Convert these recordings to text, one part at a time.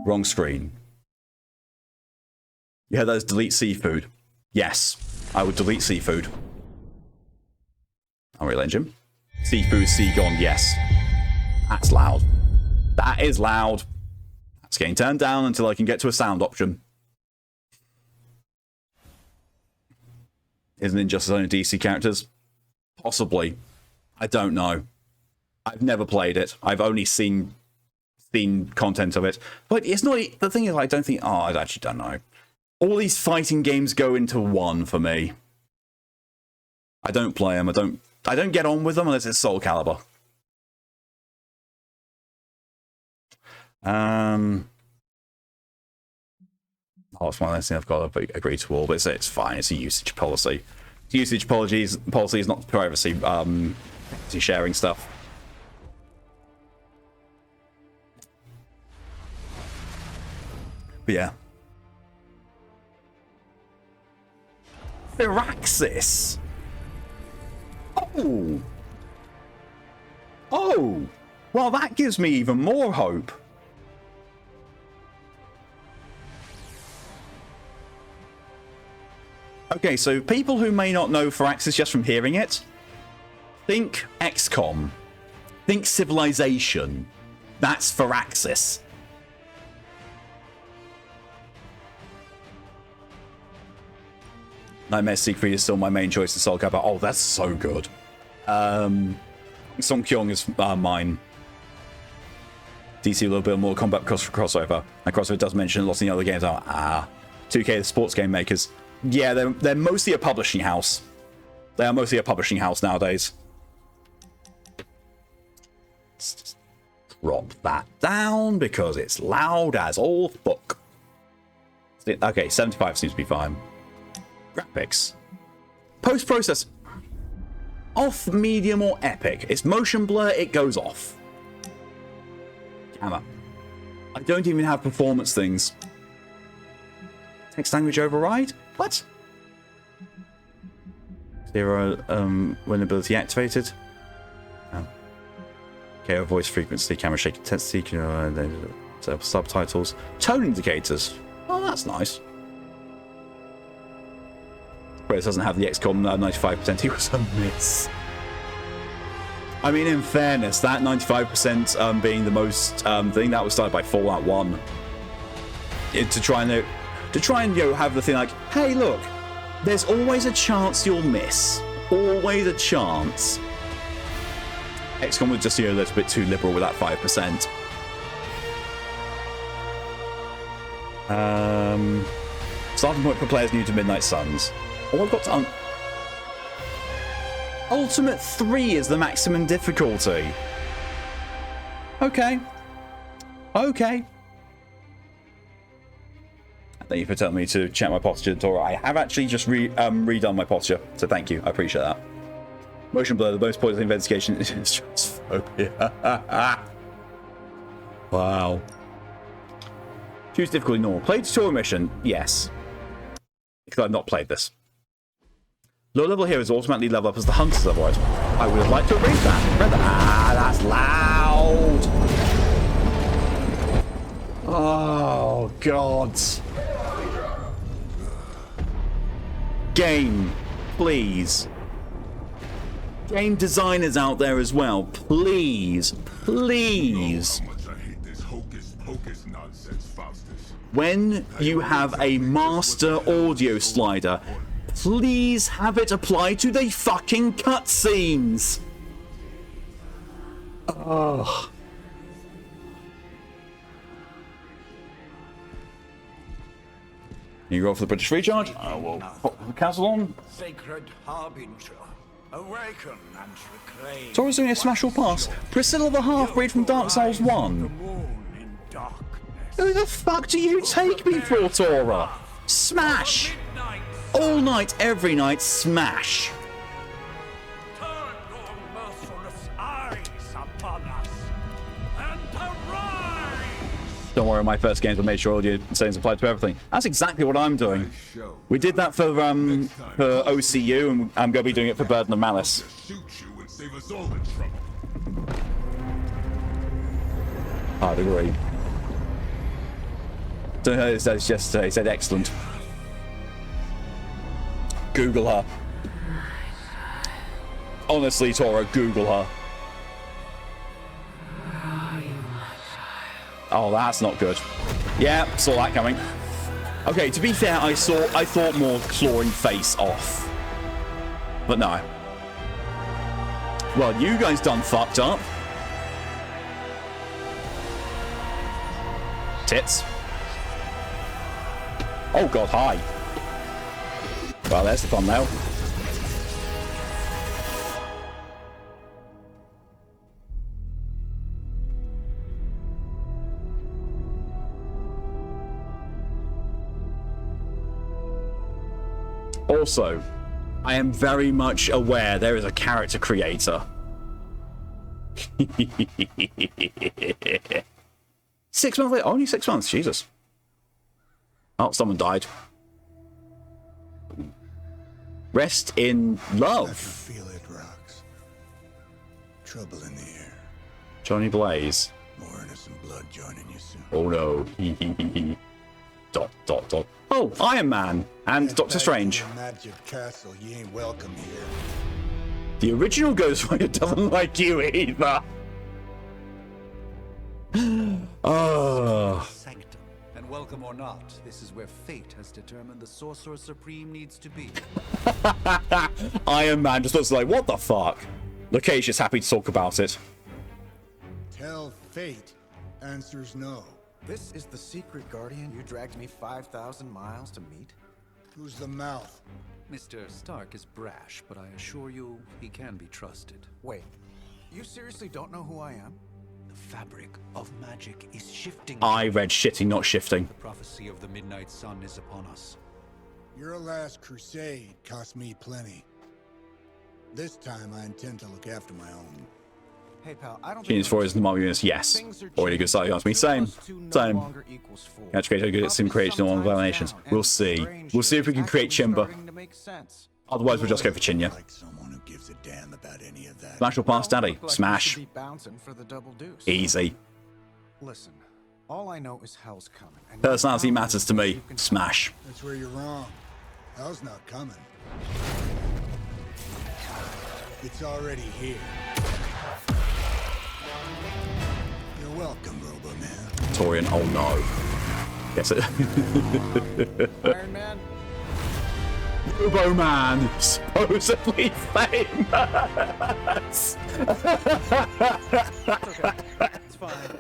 Wrong screen. Yeah, that's delete seafood. Yes, I would delete seafood. Unreal Engine. Seafood, sea gone, yes. That's loud. That is loud. That's getting turned down until I can get to a sound option. Isn't Injustice only DC characters? Possibly. I don't know. I've never played it. I've only seen content of it. But it's not... The thing is, I don't think... Oh, I actually don't know. All these fighting games go into one for me. I don't play them. I don't get on with them unless it's Soul Calibur. Oh, it's one of those things I've got to agree to all, but it's fine. It's a usage policy. Usage policy is not privacy sharing stuff. But yeah. Firaxis. Oh. Oh. Well, that gives me even more hope. Okay, so people who may not know Firaxis just from hearing it, think XCOM. Think Civilization. That's Firaxis. Nightmare Siegfried is still my main choice in Soul Calibur. Oh, that's so good. Song Kyung is mine. DC a little bit more combat crossover. And crossover does mention lots of the other games. 2K, the sports game makers. Yeah, they're mostly a publishing house. They are mostly a publishing house nowadays. Let's just drop that down because it's loud as all fuck. Okay, 75 seems to be fine. Graphics. Post-process. Off, medium, or epic. It's motion blur, it goes off. Camera. I don't even have performance things. Text language override? What? Zero winnability activated. Oh. Okay, voice frequency, camera shake intensity, subtitles. Tone indicators. Oh, that's nice. But it doesn't have the XCOM 95%. It was a miss. I mean, in fairness, that 95% being the most thing that was started by Fallout 1. To try and have the thing like, hey, look, there's always a chance you'll miss. Always a chance. XCOM was just a little bit too liberal with that 5%. Starting point for players new to Midnight Suns. Oh, I've got to... Ultimate 3 is the maximum difficulty. Okay. Okay. Thank you for telling me to check my posture, Tora. I have actually just redone my posture, so thank you. I appreciate that. Motion blur, the most pointless investigation is transphobia. Wow. Choose difficulty normal. Play tutorial mission? Yes. Because I've not played this. Low level heroes automatically level up as the hunters level. I would have liked to read that. That's loud. Oh, God. Game, please. Game designers out there as well, please, please. When you have a master audio slider, please have it apply to the fucking cutscenes. Oh. You go for the British recharge? I will put the castle on. Sacred Harbinger, awaken and reclaim. Tora's doing a smash or pass. Priscilla the Half-Breed from Dark Souls 1. Who the fuck do you take me for, Tora? Smash! All night, every night, smash! Turn your merciless eyes upon us and arise! Don't worry, my first games I made sure audio settings applied to everything. That's exactly what I'm doing. We did that for OCU, and I'm going to be doing it for Burden of Malice. I'd agree. Don't know, it's just, he said excellent. Google her. Honestly, Tora, Google her. Oh, that's not good. Yeah, saw that coming. Okay, to be fair, I thought more clawing face off. But no. Well, you guys done fucked up. Tits. Oh god, hi. Well, there's the thumbnail. Also, I am very much aware there is a character creator. 6 months later, only 6 months, Jesus. Oh, someone died. Rest in love. I can feel it, Rox. Trouble in the air. Johnny Blaze. More innocent blood joining you soon. Oh no. ... Oh, Iron Man and Doctor Strange. Magic Castle, you ain't welcome here. The original Ghost Rider doesn't like you either. Oh. Sanctum. And welcome or not, this is where fate has determined the Sorcerer Supreme needs to be. Iron Man just looks like, what the fuck? Lucasia's happy to talk about it. Tell fate. Answers no. This is the secret guardian you dragged me 5,000 miles to meet? Who's the mouth? Mr. Stark is brash, but I assure you, he can be trusted. Wait, you seriously don't know who I am? The fabric of magic is shifting. I read shitting, not shifting. The prophecy of the Midnight Sun is upon us. Your last crusade cost me plenty. This time I intend to look after my own. Hey pal, I don't Genius 4 is the Marvel Universe, yes. Already good start, you ask me. Same. Catch creator good at sim creation on animations. We'll see. We'll see if we can create Chimba. Otherwise, we'll just go for Chinya. Like someone who gives a damn about any of that. Smash or pass, Daddy? Smash. Easy. Listen, all I know is hell's coming. Personality matters to me. Smash. That's where you're wrong. Hell's not coming. It's already here. You're welcome, Robo-Man. Torian, oh no. Guess it. Iron Man? Robo-Man, supposedly famous. It's fine.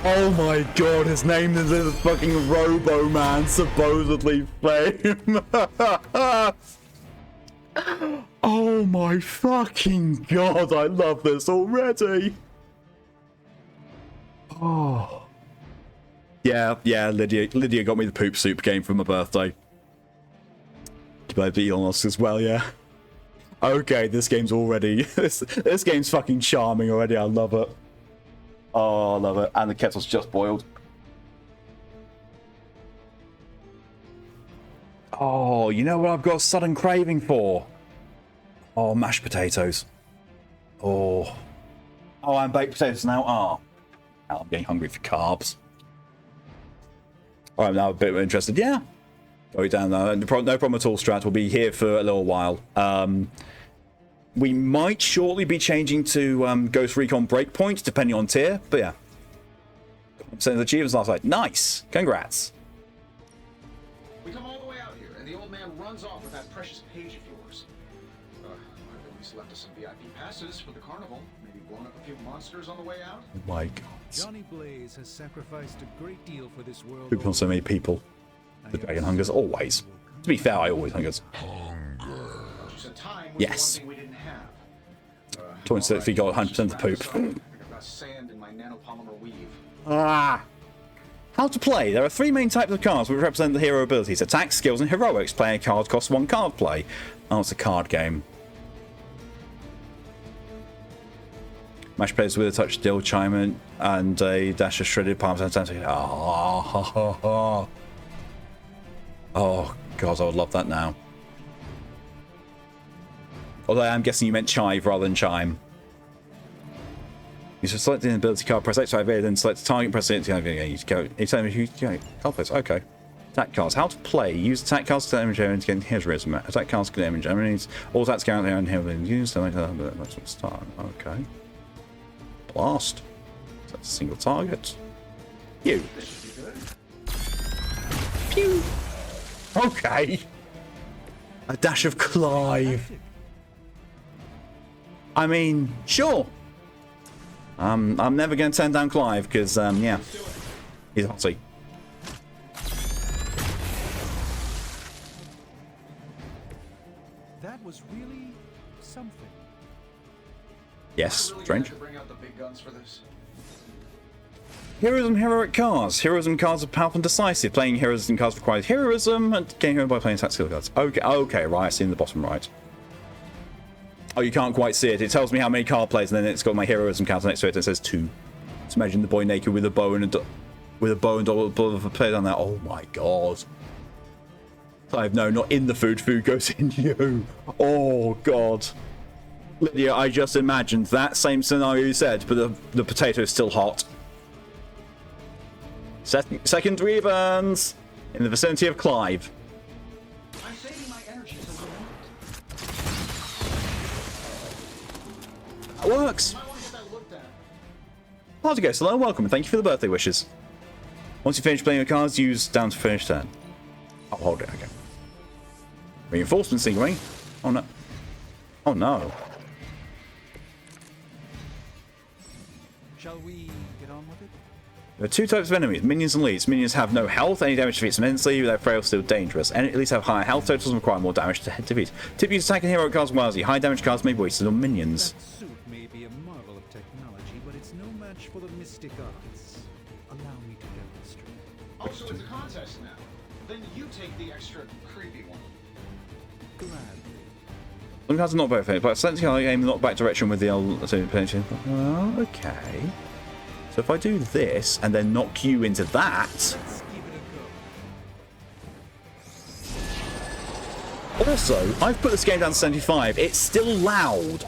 Oh my god, his name is fucking Robo-Man, supposedly famous. Oh my fucking god, I love this already. Oh. Yeah, Lydia got me the poop soup game for my birthday. By Elon Musk as well, yeah. Okay, this game's already... this game's fucking charming already, I love it. Oh, I love it. And the kettle's just boiled. Oh, you know what I've got a sudden craving for? Oh, mashed potatoes. Oh. Oh, and baked potatoes now. Oh. Now I'm getting hungry for carbs. Alright, now I'm a bit more interested. Yeah. Go down there. No problem at all, Strat. We'll be here for a little while. We might shortly be changing to Ghost Recon Breakpoint, depending on tier. But yeah. Send the achievements last night. Nice. Congrats. We come all the way out here, and the old man runs off with that precious page of yours. I've at least left us some VIP passes for the carnival. Maybe blown up a few monsters on the way out. Oh my god. Johnny Blaze has sacrificed a great deal for this world. Poop on so many people. The dragon hungers always. To be fair, I always hungers. Yes. 26, we got 100% of the poop. Ah. How to play. There are 3 main types of cards which represent the hero abilities. Attack, skills, and heroics. Playing a card costs 1 card play. Oh, it's a card game. Mash players with a touch deal chime and a dash of shredded palms and oh god, I would love that now. Although I'm guessing you meant chive rather than chime. You should select the ability card, press X to activate, then select the target, press it. You go. It's telling me who. Card place. Okay. Attack cards. How to play. Use attack cards to damage enemies against heroism. Attack cards to damage enemies. All attacks count their own heroism. Use them. That's what start. Okay. Blast. That's a single target. You. Pew. Okay. A dash of Clive. I mean, sure. I'm never going to turn down Clive because, yeah, he's hotty. That was really something. Yes, Really strange. gonna have to bring out the big guns for this. Heroism heroic cards. Heroism cards are powerful and decisive. Playing heroism cards requires heroism and gain hero by playing tactical cards. Okay, right. I see in the bottom right. Oh, you can't quite see it. It tells me how many card plays, and then it's got my heroism counter next to it. And it says 2. Just imagine the boy naked with a bow and dollar of a play down there. Oh my god. Clive, no, not in the food. Food goes in you. Oh god. Lydia, I just imagined that same scenario you said, but the potato is still hot. Second Reavens in the vicinity of Clive. I'm saving my energy till the end. That works. I want to get that looked at. Party guest, hello, welcome, and thank you for the birthday wishes. Once you finish playing your cards, use down to finish turn. I'll hold it, okay. Reinforcement stingray. Oh no. Oh no. Shall we get on with it? There are 2 types of enemies, minions and elites. Minions have no health, any damage defeats them instantly, they're frail, still dangerous. Elites have higher health totals and require more damage to defeat. Tip use attacking hero cards wisely. High damage cards may be wasted on minions. That suit may be a marvel of technology, but it's no match for the mystic arts. Allow me to demonstrate. Oh, so it's a contest now. Then you take the extra creepy one. Gladly. Some cards are not both, but selecting I aim in the knockback direction with the okay. So if I do this and then knock you into that. Let's give it a go. Also, I've put this game down to 75. It's still loud.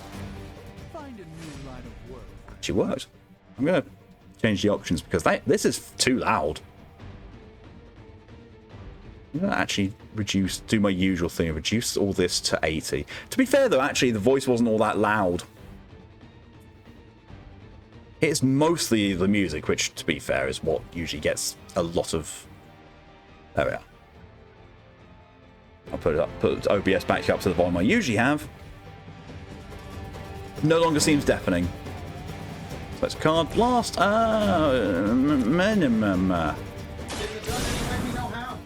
Find a new line of work. Actually worked. I'm going to change the options because this is too loud. I'm going to actually do my usual thing, reduce all this to 80. To be fair though, actually the voice wasn't all that loud. It's mostly the music, which to be fair is what usually gets a lot of... There we are. I'll put OBS back up to the volume I usually have. No longer seems deafening. So let's card blast. Minimum. Get it done any way we know how.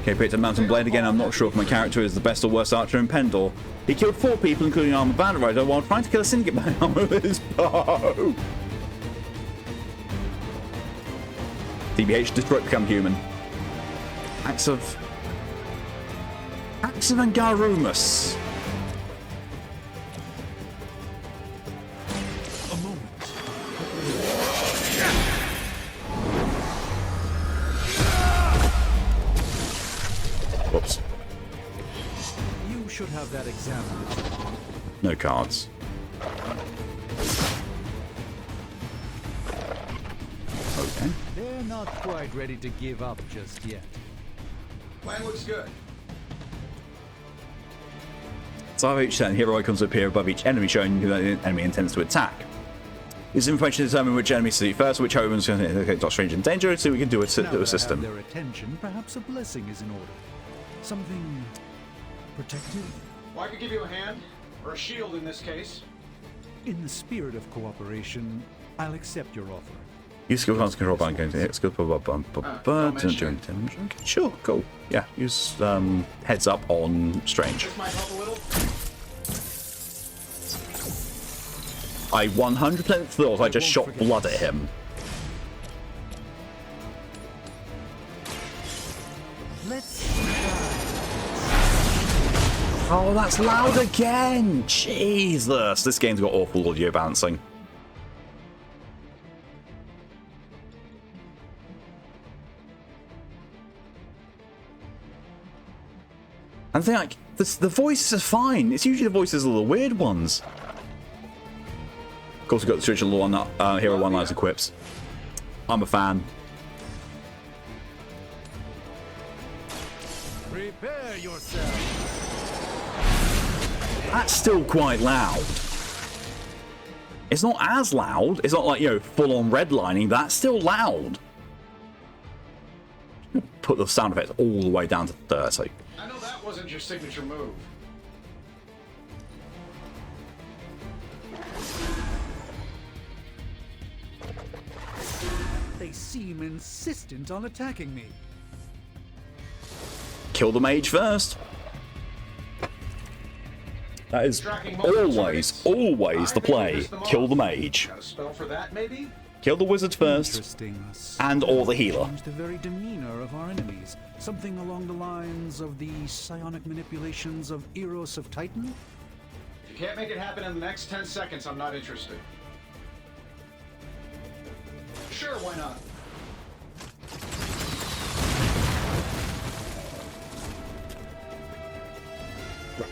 Okay, picked up Mountain Blade again. I'm not sure if my character is the best or worst archer in Pendor. He killed 4 people, including Armored Bandit Rider, while trying to kill a syndicate by armor with his bow. TBH, destroy, become human. Acts of Angarumus. A moment. Whoops. You should have that examined. No cards. Okay. They're not quite ready to give up just yet. Plan looks good. So each turn, hero icons appear above each enemy, showing who the enemy intends to attack. This information determines which enemies to see first, which opens Doctor Strange in danger, so we can do a Now that I system. have their attention, perhaps a blessing is in order. Something protective? Well, I could give you a hand, or a shield in this case. In the spirit of cooperation, I'll accept your offer. Use skill cards to control button going to hit skill button. Okay, sure, cool. Yeah, use heads up on Strange. This might help a little. I 100% thought I just shot blood at him. Let's try. Oh, that's loud again! Jesus! This game's got awful audio bouncing. And they're like, the voices are fine. It's usually the voices are the weird ones. Of course, we've got the traditional one, hero one-liners and quips. I'm a fan. Prepare yourself. That's still quite loud. It's not as loud. It's not like, you know, full-on redlining. That's still loud. Put the sound effects all the way down to 30. I know that wasn't your signature move. They seem insistent on attacking me. Kill the mage first. That is always the play. Kill the mage. Got a spell for that, maybe? Kill the wizard first, and or the healer. Change the very demeanor of our enemies. Something along the lines of the psionic manipulations of Eros of Titan? If you can't make it happen in the next 10 seconds, I'm not interested. Sure, why not?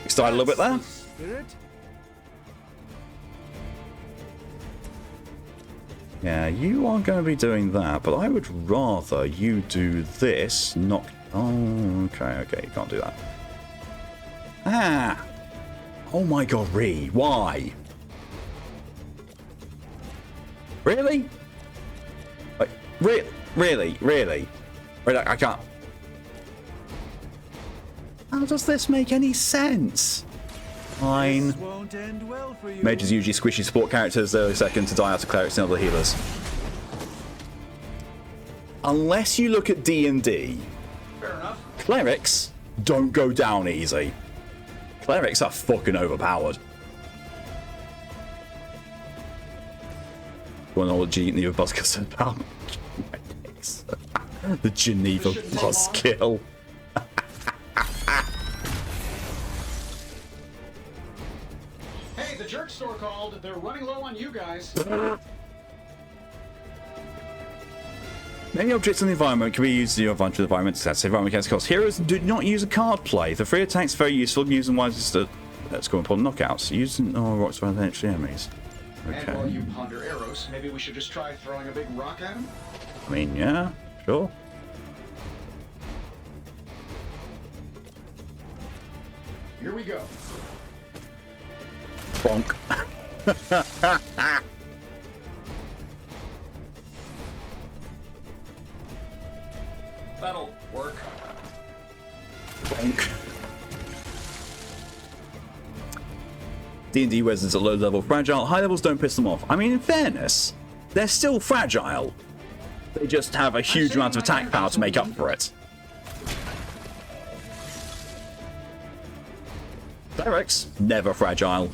Started a little bit there. Spirit? Yeah, you are going to be doing that, but I would rather you do this, not... Oh, okay, you can't do that. Ah! Oh my god, Ree, why? Really? Like, really? Really, I can't... How does this make any sense? Fine. This won't end well for you. Mages usually squishy support characters. They're the second to die out of clerics and other healers. Unless you look at D&D, Fair enough. clerics don't go down easy. Clerics are fucking overpowered. Well, know what Geneva Busker said about my dicks. The Geneva Buskill. Hey, the jerk store called. They're running low on you guys. Many objects in the environment can be used in your advantage of the environment. That's the environment against cost. Heroes do not use a card play. The free attack's very useful. Using wisely. Let's go upon knockouts. Using rocks for potential enemies. And while Okay. you ponder arrows, maybe we should just try throwing a big rock at him? I mean, yeah, sure. Here we go. Bonk. That'll work. Bonk. D&D wizards are low level fragile. High levels don't piss them off. I mean, in fairness, they're still fragile. They just have a huge amount of attack power to make up for it. Clerics, never fragile.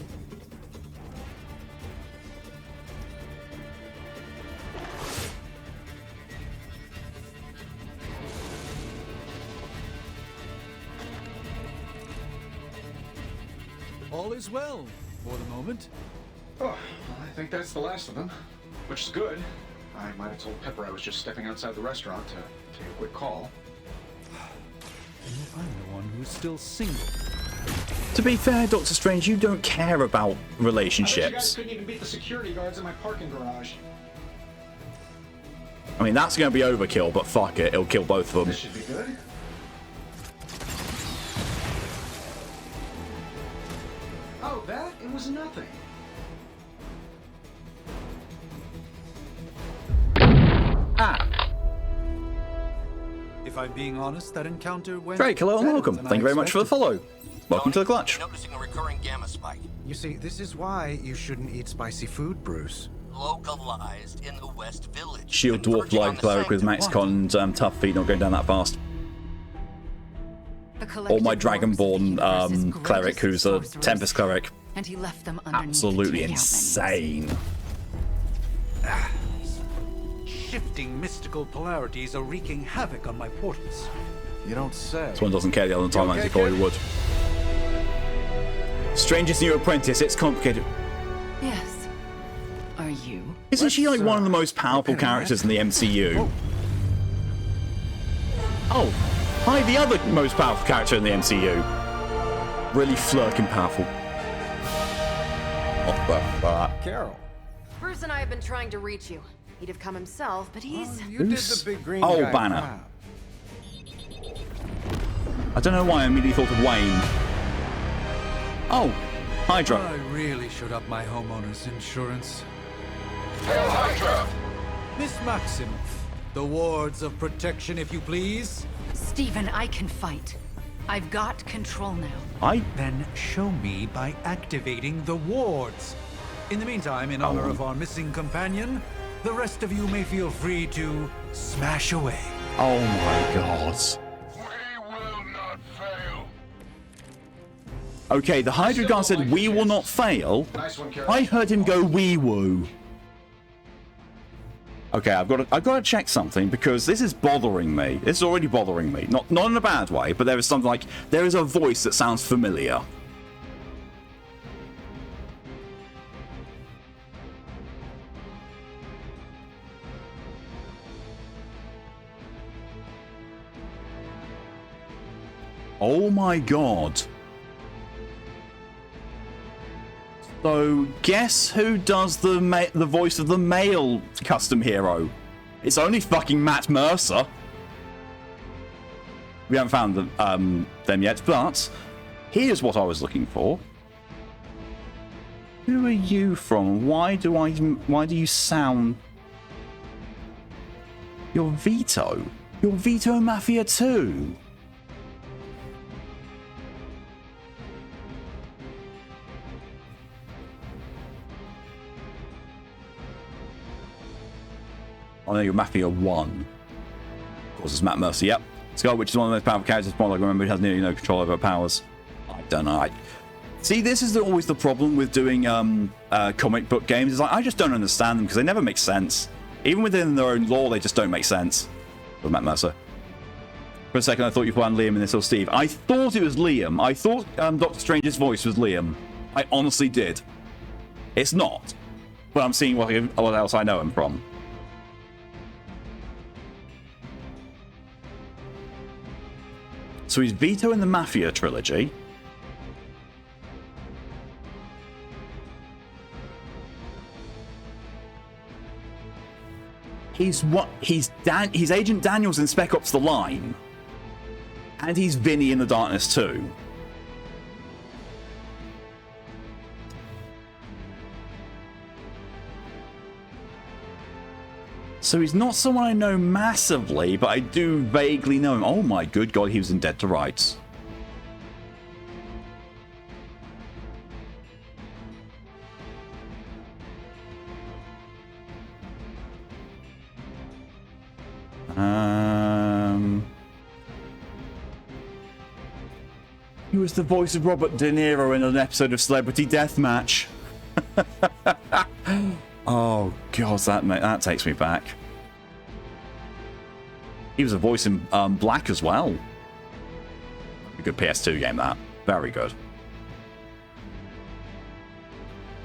All is well for the moment. Oh, well, I think that's the last of them. Which is good. I might have told Pepper I was just stepping outside the restaurant to take a quick call. I'm the one who's still single. To be fair, Doctor Strange, you don't care about I bet you guys relationships. couldn't even beat the security guards in my parking garage. I mean, that's going to be overkill, but fuck it, it'll kill both of them. This should be good. Oh, that? It was nothing. Ah! If I'm being honest, that encounter went Drake, hello and better welcome. than Thank you I very much for the expected. follow. Welcome to the clutch. Noticing a recurring gamma spike, You see, this is why you shouldn't eat spicy food, Bruce. localized in the West Village. Shield dwarf converging on live the cleric with max sanctum. con and tough feet not going down that fast. Or my dragonborn cleric who's a Tempest cleric. And he left them underneath Absolutely to take out insane. Shifting mystical polarities are wreaking havoc on my portals. You don't say. This one doesn't care the other timelines okay, he probably kid? would. Stranger's new apprentice, it's complicated. enemies. Yes. Are you? Isn't she like Let's, one of the most powerful repair characters in that. the MCU? Oh, hi, the other most powerful character in the MCU. Really flirking powerful. What the fuck? Carol. Bruce and I have been trying to reach you. He'd have come himself, but he's... You did Who's- the big green Oh, guy Banner. proud. I don't know why I immediately thought of Wayne. Oh, Hydra. I really should up my homeowner's insurance. Hail Hydra! Miss Maximoff, the wards of protection, if you please. Stephen, I can fight. I've got control now. Then show me by activating the wards. In the meantime, in honor of our missing companion, the rest of you may feel free to smash away. Oh my god. We will not fail. Okay, the Hydra guy said we will not fail. Nice one, Carol. I heard him go wee woo. Okay, I've got to check something because this is bothering me. This is already bothering me. Not in a bad way, but there is something like there is a voice that sounds familiar. Oh my god. So, guess who does the voice of the male custom hero? It's only fucking Matt Mercer. We haven't found them yet, but here's what I was looking for. Who are you from? Why do you sound... You're Vito. You're Vito Mafia 2. Oh no, you're Mafia 1. Of course, it's Matt Mercer, yep. Skull, which is one of the most powerful characters, more like remember, he has nearly no control over powers. I don't know. See, this is always the problem with doing comic book games. Is like, I just don't understand them because they never make sense. Even within their own lore, they just don't make sense. With Matt Mercer. For a second, I thought you played Liam in this or Steve. I thought it was Liam. I thought Doctor Strange's voice was Liam. I honestly did. It's not. But I'm seeing what else I know him from. So he's Vito in the Mafia trilogy. He's Agent Daniels in Spec Ops: The Line. And he's Vinny in The Darkness 2. So he's not someone I know massively, but I do vaguely know him. Oh my good god, he was in Dead to Rights. He was the voice of Robert De Niro in an episode of Celebrity Deathmatch. Oh god, that takes me back. He was a voice in Black as well. A good PS2 game, that. Very good.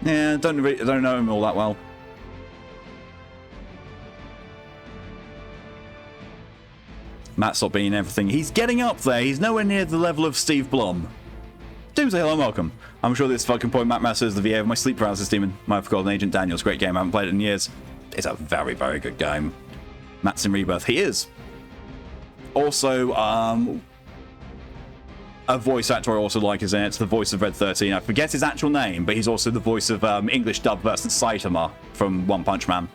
Yeah, don't know him all that well. Matt's not being everything. He's getting up there. He's nowhere near the level of Steve Blum. Doomsday, hello and welcome. I'm sure this fucking point Matt Mercer is the VA of my sleep paralysis demon. Might have forgotten Agent Daniels. Great game. I haven't played it in years. It's a very, very good game. Matt's in Rebirth. He is. Also, a voice actor I also like is in it. It's the voice of Red 13. I forget his actual name, but he's also the voice of English dub version Saitama from One Punch Man.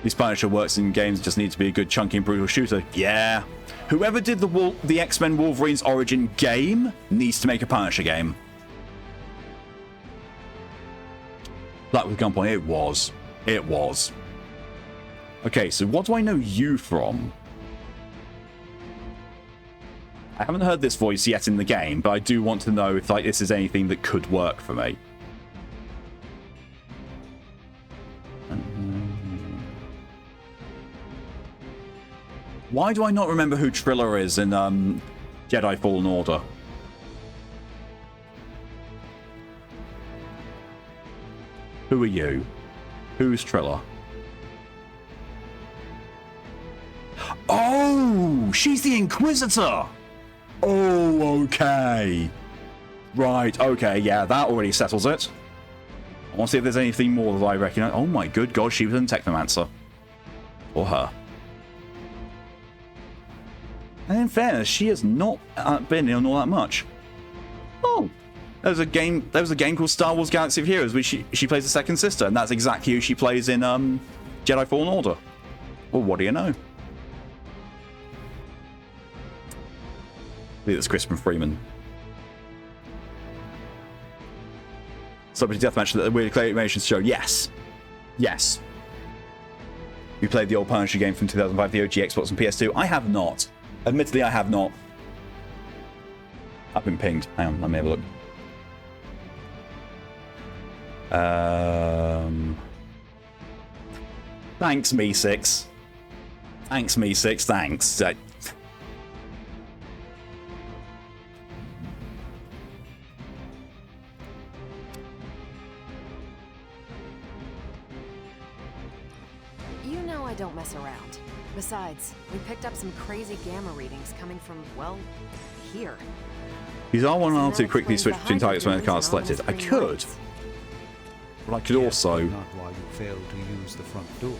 This Punisher works in games, just needs to be a good, chunky, and brutal shooter. Yeah. Whoever did the X-Men Wolverine's origin game needs to make a Punisher game. That was Gunpoint. It was. It was. Okay, so what do I know you from? I haven't heard this voice yet in the game, but I do want to know if this is anything that could work for me. Why do I not remember who Triller is in Jedi Fallen Order? Who are you? Who's Triller? Oh, she's the Inquisitor! Oh, okay. Right, okay, yeah, that already settles it. I want to see if there's anything more that I recognize. Oh my good god, she was a Technomancer. Or her. And in fairness, she has not been in all that much. Oh, there was a game called Star Wars Galaxy of Heroes, which she plays the second sister, and that's exactly who she plays in Jedi Fallen Order. Well, what do you know? I think it's Crispin Freeman. Celebrity Deathmatch, the Weird Claymation show. Yes. Yes. You played the old Punisher game from 2005, the OG Xbox and PS2. I have not. Admittedly, I have not. I've been pinged. Hang on, let me have a look. Thanks, Me6. Thanks, Me6. Thanks. You know I don't mess around. Besides, we picked up some crazy gamma readings coming from, well, here. These are one to quickly switch between targets when the card is selected. I could. But I could also. Not why you failed to use the front door.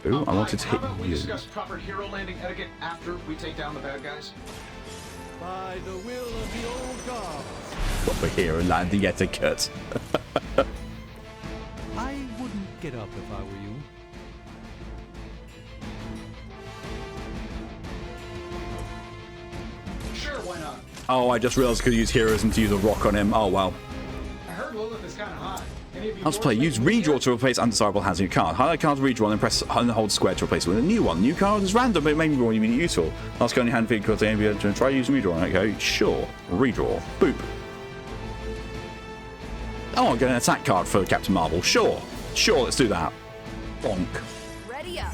Ooh, I wanted to hit How about we you. discuss proper hero landing etiquette after we take down the bad guys? By the will of the old gods. Proper hero landing etiquette. I wouldn't get up if I were you. Sure, why not? Oh, I just realized I could use heroes and to use a rock on him. Oh, well. I heard Lilith is kind of hot. Any of you Let's play. Use redraw to replace undesirable hands in your card. Highlight card to redraw and then press and hold square to replace it with a new one. New card is random, but it may be more useful. Last card in your hand feed because they may be able to try using redraw. Okay, sure. Redraw. Boop. Oh, I'll get an attack card for Captain Marvel. Sure. Sure, let's do that. Bonk. Ready up.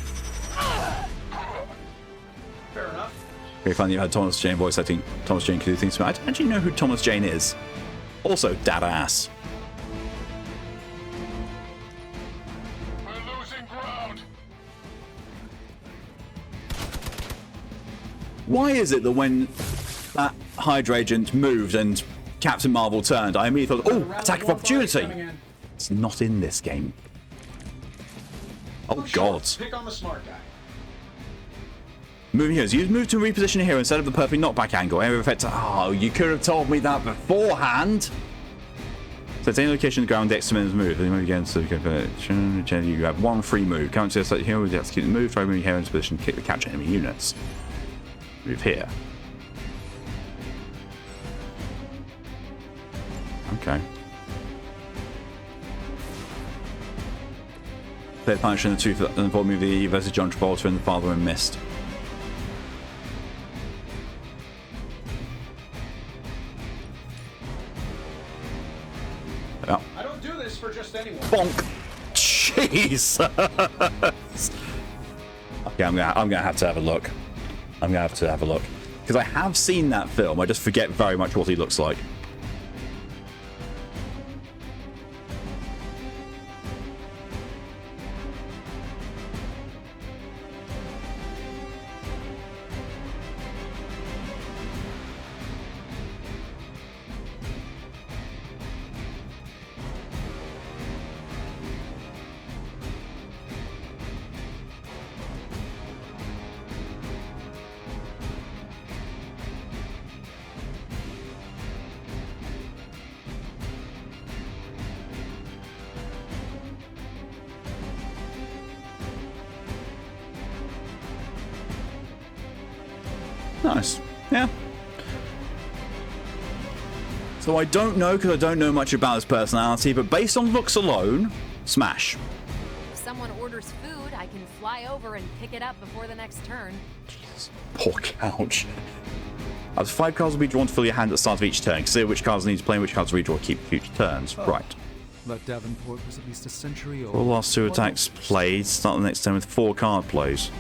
Fair enough. Okay, finally you had Thomas Jane voice acting. Thomas Jane can do things for me. I don't actually know who Thomas Jane is. Also, dad ass. We're losing ground. Why is it that when that Hydra agent moved and Captain Marvel turned, I immediately thought, oh, attack of opportunity. It's not in this game. Oh, God. Pick on the smart guy. Moving heroes. Use move to reposition a hero instead of the perfect knockback angle. Area of effect. Oh, you could have told me that beforehand. So it's any location on the ground, X minutes move. Then move again, so you have one free move. Count to select hero, execute the move, try moving hero into position, kick the catch enemy units. Move here. Okay. Play the Punisher in the 2004 movie versus John Travolta and the Father and Mist. Yeah. I don't do this for just anyone. Bonk. Jeez. Okay, I'm gonna have to have a look. I'm gonna have to have a look because I have seen that film. I just forget very much what he looks like. Nice. Yeah. So I don't know because I don't know much about his personality, but based on looks alone, smash. If someone orders food, I can fly over and pick it up before the next turn. Jesus. Poor couch. Up to 5 cards will be drawn to fill your hand at the start of each turn. Consider which cards need to play and which cards to redraw to keep future turns. Oh. Right. But Davenport was at least a century old. For the last 2 attacks played, start the next turn with 4 card plays.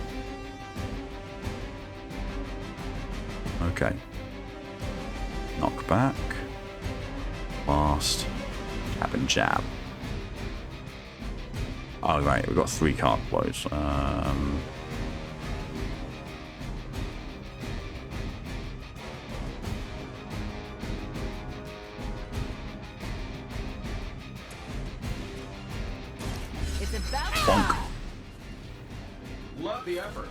Okay. Knockback. Blast. Jab and jab. Oh, right, we've got 3 card blows. It's about Bonk. Love the effort.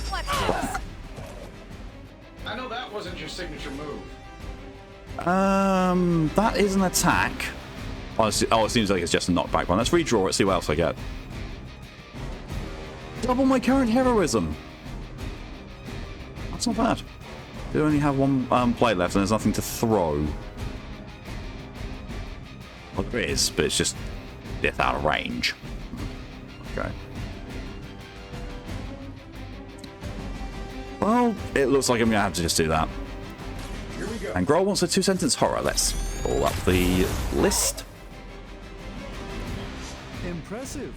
What's this? I know that wasn't your signature move. That is an attack. Oh, it seems like it's just a knockback one. Let's redraw it, see what else I get. Double my current heroism. That's not bad. They only have one plate left and there's nothing to throw. Well, there is, but it's just death out of range. Okay. Well, it looks like I'm going to have to just do that. Here we go. And Grohl wants a 2-sentence horror. Let's pull up the list. Impressive.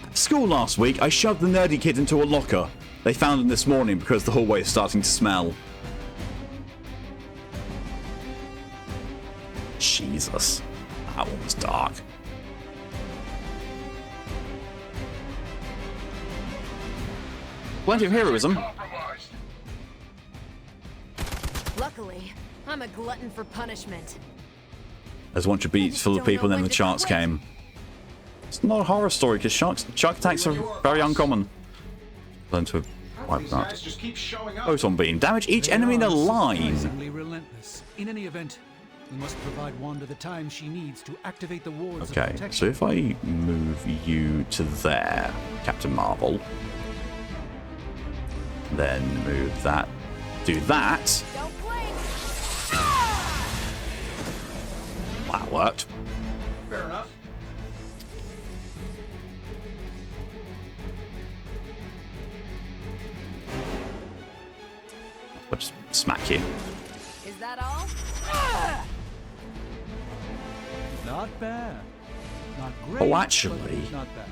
At school last week, I shoved the nerdy kid into a locker. They found him this morning because the hallway is starting to smell. Jesus. That one was dark. Plenty of heroism. Compromised. Luckily, I'm a glutton for punishment. There's one of beats full of people and then the sharks came. It's not a horror story because shark attacks are very uncommon. Learn to wipe These that. guys just keep showing up. Photon beam. Damage each They enemy in a are line. surprisingly relentless. In any event, we must provide Wanda the time she needs to activate the wards of Okay, so protection. if I move you to there, Captain Marvel, then move that, do that. Don't blink! That worked. Fair enough. I'll just smack you. Is that all? Not bad. Not great. Oh, but actually. not bad.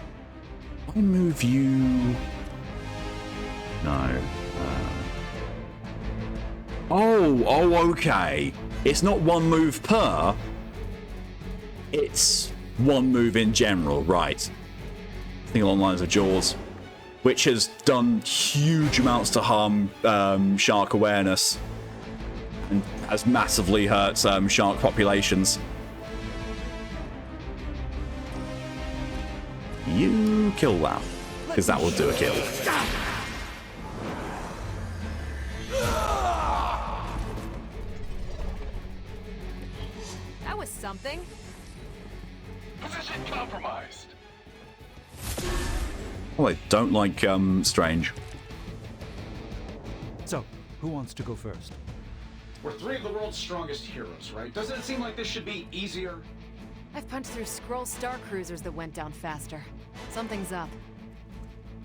I move you. No. Oh, okay. It's not one move per. It's one move in general, right? I think along the lines of Jaws, which has done huge amounts to harm shark awareness and has massively hurt shark populations. You kill that, because that will do a kill. That was something. Position compromised. Oh, I don't like Strange. So, who wants to go first? We're three of the world's strongest heroes, right? Doesn't it seem like this should be easier? I've punched through Skrull star cruisers that went down faster. Something's up.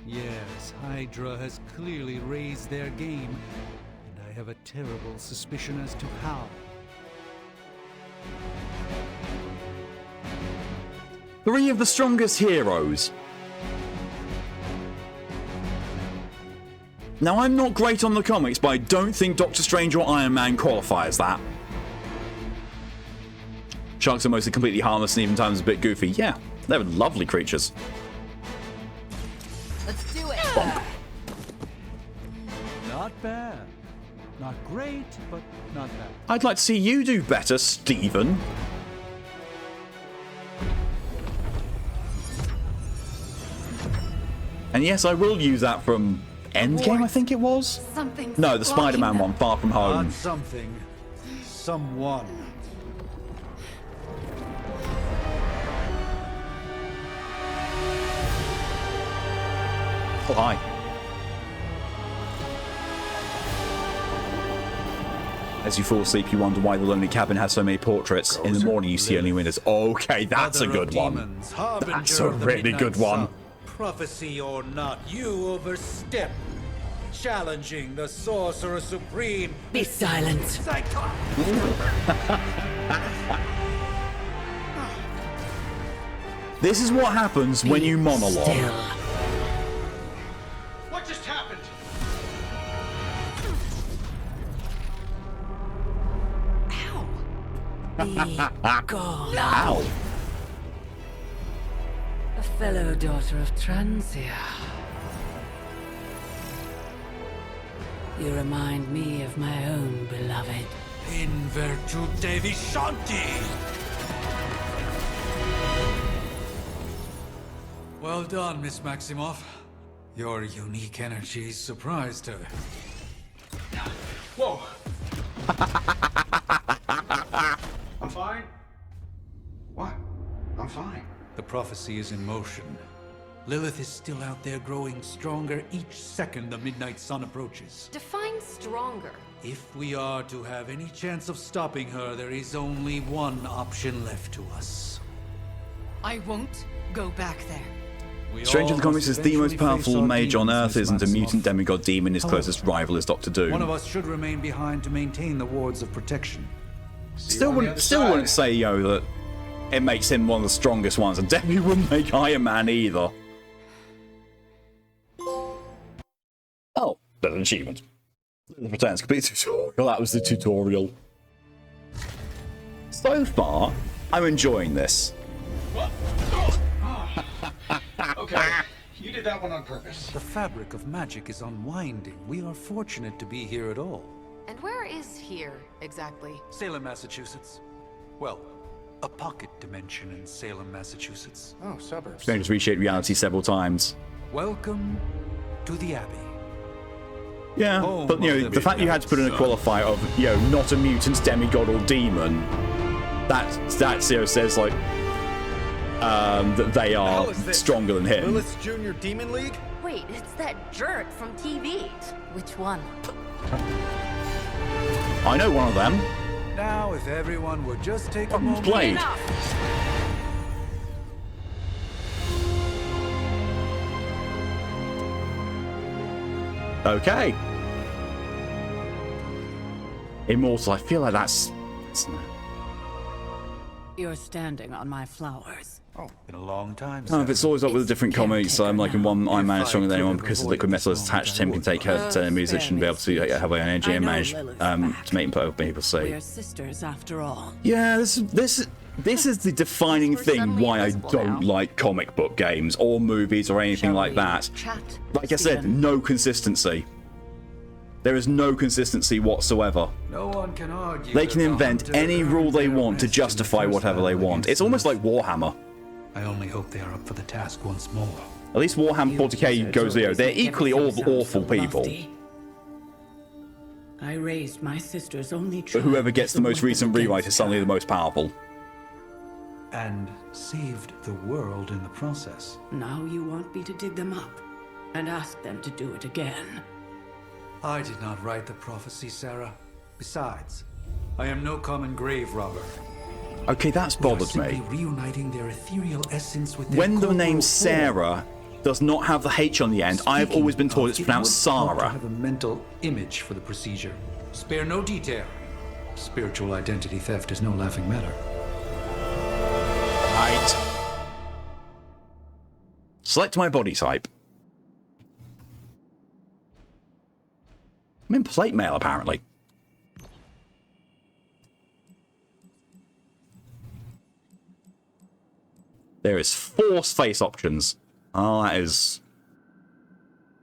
Yes, Hydra has clearly raised their game, and I have a terrible suspicion as to how. Three of the strongest heroes. Now, I'm not great on the comics, but I don't think Doctor Strange or Iron Man qualify as that. Sharks are mostly completely harmless and even times a bit goofy. Yeah, they're lovely creatures. Let's do it. Bonk. Not bad. Not great, but not bad. I'd like to see you do better, Stephen. And yes, I will use that from Endgame, I think it was? Something. No, the Spider-Man one, Far From Home. Not something. Someone. Oh, hi. As you fall asleep, you wonder why the lonely cabin has so many portraits. In the morning, you see only windows. Okay, that's a good one. That's a really good one. Prophecy or not, you overstep. Challenging the Sorcerer Supreme. Be silent. This is what happens when you monologue. What just happened? Be gone. Ow. fellow daughter of Transia. You remind me of my own beloved. In virtute vishanti! Well done, Miss Maximoff. Your unique energies surprised her. Whoa! I'm fine. What? I'm fine. The prophecy is in motion. Lilith is still out there growing stronger each second the midnight sun approaches. Define stronger. If we are to have any chance of stopping her, there is only one option left to us. I won't go back there. Strange in the comics is the most powerful mage on Earth isn't a mutant demigod demon. His closest rival is Doctor Doom. One of us should remain behind to maintain the wards of protection. Still wouldn't say, that it makes him one of the strongest ones, and definitely wouldn't make Iron Man either. Oh, that's an achievement. The pretends complete tutorial. That was the tutorial. So far, I'm enjoying this. What? Okay, you did that one on purpose. The fabric of magic is unwinding. We are fortunate to be here at all. And where is here, exactly? Salem, Massachusetts. Well, a pocket dimension in Salem, Massachusetts. Oh, suburbs. Going to reshape reality several times. Welcome to the Abbey. Yeah, but the fact you had to put in a qualifier of not a mutant, demigod, or demon, that says like that they are stronger than him. Lilith's Junior Demon League? Wait, it's that jerk from TV. Which one? I know one of them. Now, if everyone would just take a moment. Blade. Okay. Immortal. I feel like that's You're standing on my flowers. Oh, been a long time. if it's always up with a different comic, so I'm like in one Iron Man is stronger than anyone because the liquid metal is attached to him can take her to enemies that shouldn't be able to have her energy and manage to make people say. We're sisters after all. Yeah, this is the defining thing why I don't like comic book games or movies or anything like that. Like I said, no consistency. There is no consistency whatsoever. No one can argue. They can invent any rule they want to justify whatever they want. It's almost like Warhammer. I only hope they are up for the task once more. At least Warhammer 40k goes, they're equally awful people. I raised my sister's only But whoever gets the most recent rewrite is suddenly the most powerful. And saved the world in the process. Now you want me to dig them up and ask them to do it again. I did not write the prophecy, Sarah. Besides, I am no common grave robber. Okay, that's bothered me. Reuniting their ethereal essence with their When the name corporal Sarah does not have the H on the end, I have always been told it's pronounced Sarah. Sarah. Have a mental image for the procedure. Spare no detail. Spiritual identity theft is no laughing matter. Right. Select my body type. I'm in plate mail, apparently. There is 4 face options. Oh, that is...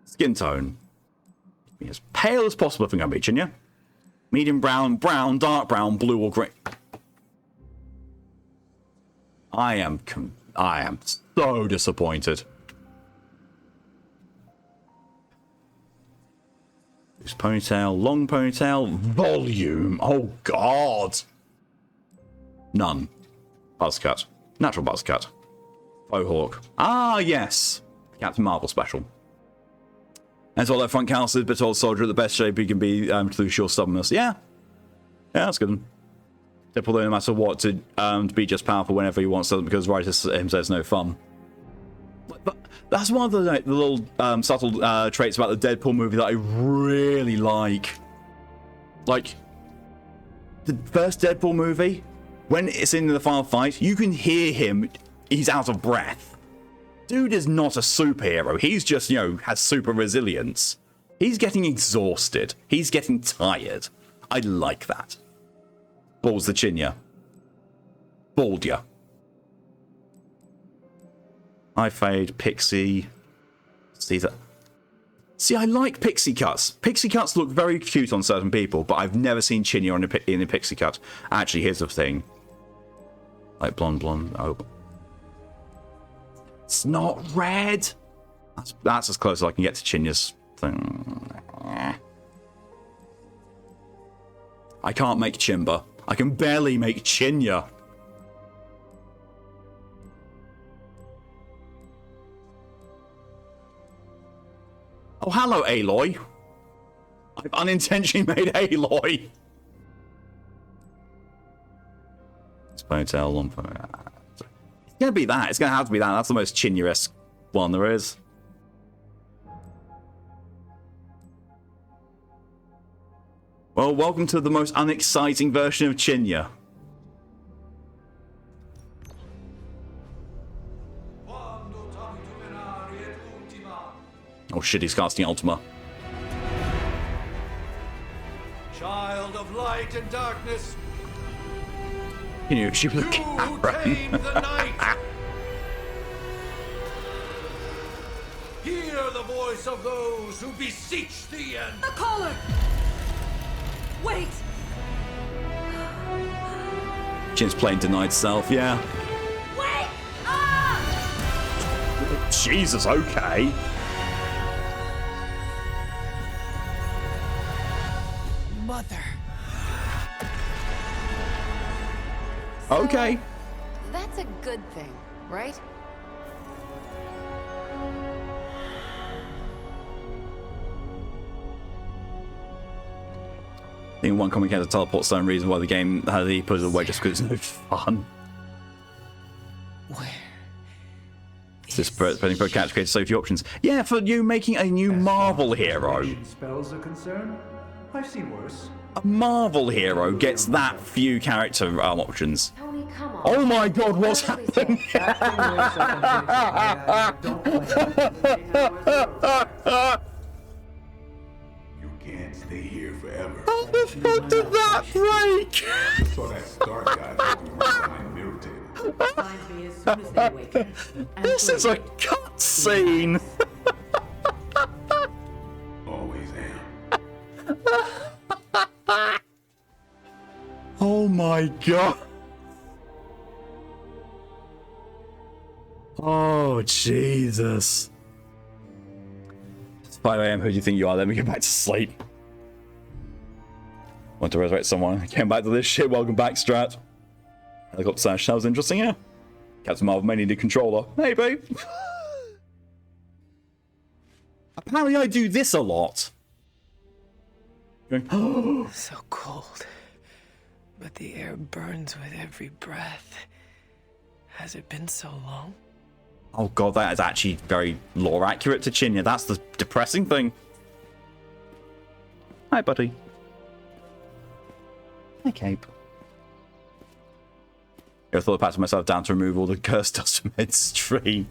Skin tone. Be as pale as possible if I'm going to be, Chinya. Medium brown, brown, dark brown, blue or green. I am so disappointed. Loose ponytail, long ponytail, volume. Oh, God. None. Buzz cut. Natural buzz cut. Faux hawk. Ah, yes. Captain Marvel special. As well, that front counselor is a bit old soldier at the best shape he can be through sheer stubbornness. Yeah. Yeah, that's good. Although no matter what, to be just powerful whenever he wants to, because writer himself is no fun. But that's one of the little subtle traits about the Deadpool movie that I really like. Like, the first Deadpool movie, when it's in the final fight, you can hear him, he's out of breath. Dude is not a superhero. He's just, has super resilience. He's getting exhausted. He's getting tired. I like that. Balls the Chinya. Balled ya. I fade, Pixie. Caesar. See, I like pixie cuts. Pixie cuts look very cute on certain people, but I've never seen Chinya in a pixie cut. Actually, here's the thing. Like blonde. Oh. It's not red. That's as close as I can get to Chinya's thing. I can't make Chimba. I can barely make Chinya. Oh, hello, Aloy. I've unintentionally made Aloy. It's ponytail on. It's gonna be that. It's gonna have to be that. That's the most Chinya-esque one there is. Well, welcome to the most unexciting version of Chinya. Oh shit, he's casting Ultima. Child of light and darkness, You knew she was a who tamed the night. Hear the voice of those who beseech thee and... The caller! Wait! Jin's playing denied self, yeah. Wait! Ah! Jesus, okay. Mother. Okay. That's a good thing, right? I think one comic had a teleport some reason why the game had he put it away just because it's no fun. Where? It's just depending for a catch created so few options. Yeah, for you making a new Marvel hero. Spells are concerned, I've seen worse. A Marvel hero gets that few character options. Tony, come on. Oh my god, what's happening? You can't stay here forever. How the fuck did that break? So that Stark guy that we were behind mirror table. Find me as soon as they awaken. This is a cutscene. Always am. Oh my god. Oh Jesus. It's 5 AM, who do you think you are? Let me get back to sleep. Want to resurrect someone? Came back to this shit. Welcome back, Strat. Helicopter Sash. That was interesting, yeah. Captain Marvel may need a controller. Maybe. Apparently I do this a lot. Going, oh. So cold. But the air burns with every breath. Has it been so long? Oh god, that is actually very lore accurate to Chinya. That's the depressing thing. Hi, buddy. Hi, Cape. I thought I patted myself down to remove all the cursed dust from midstream.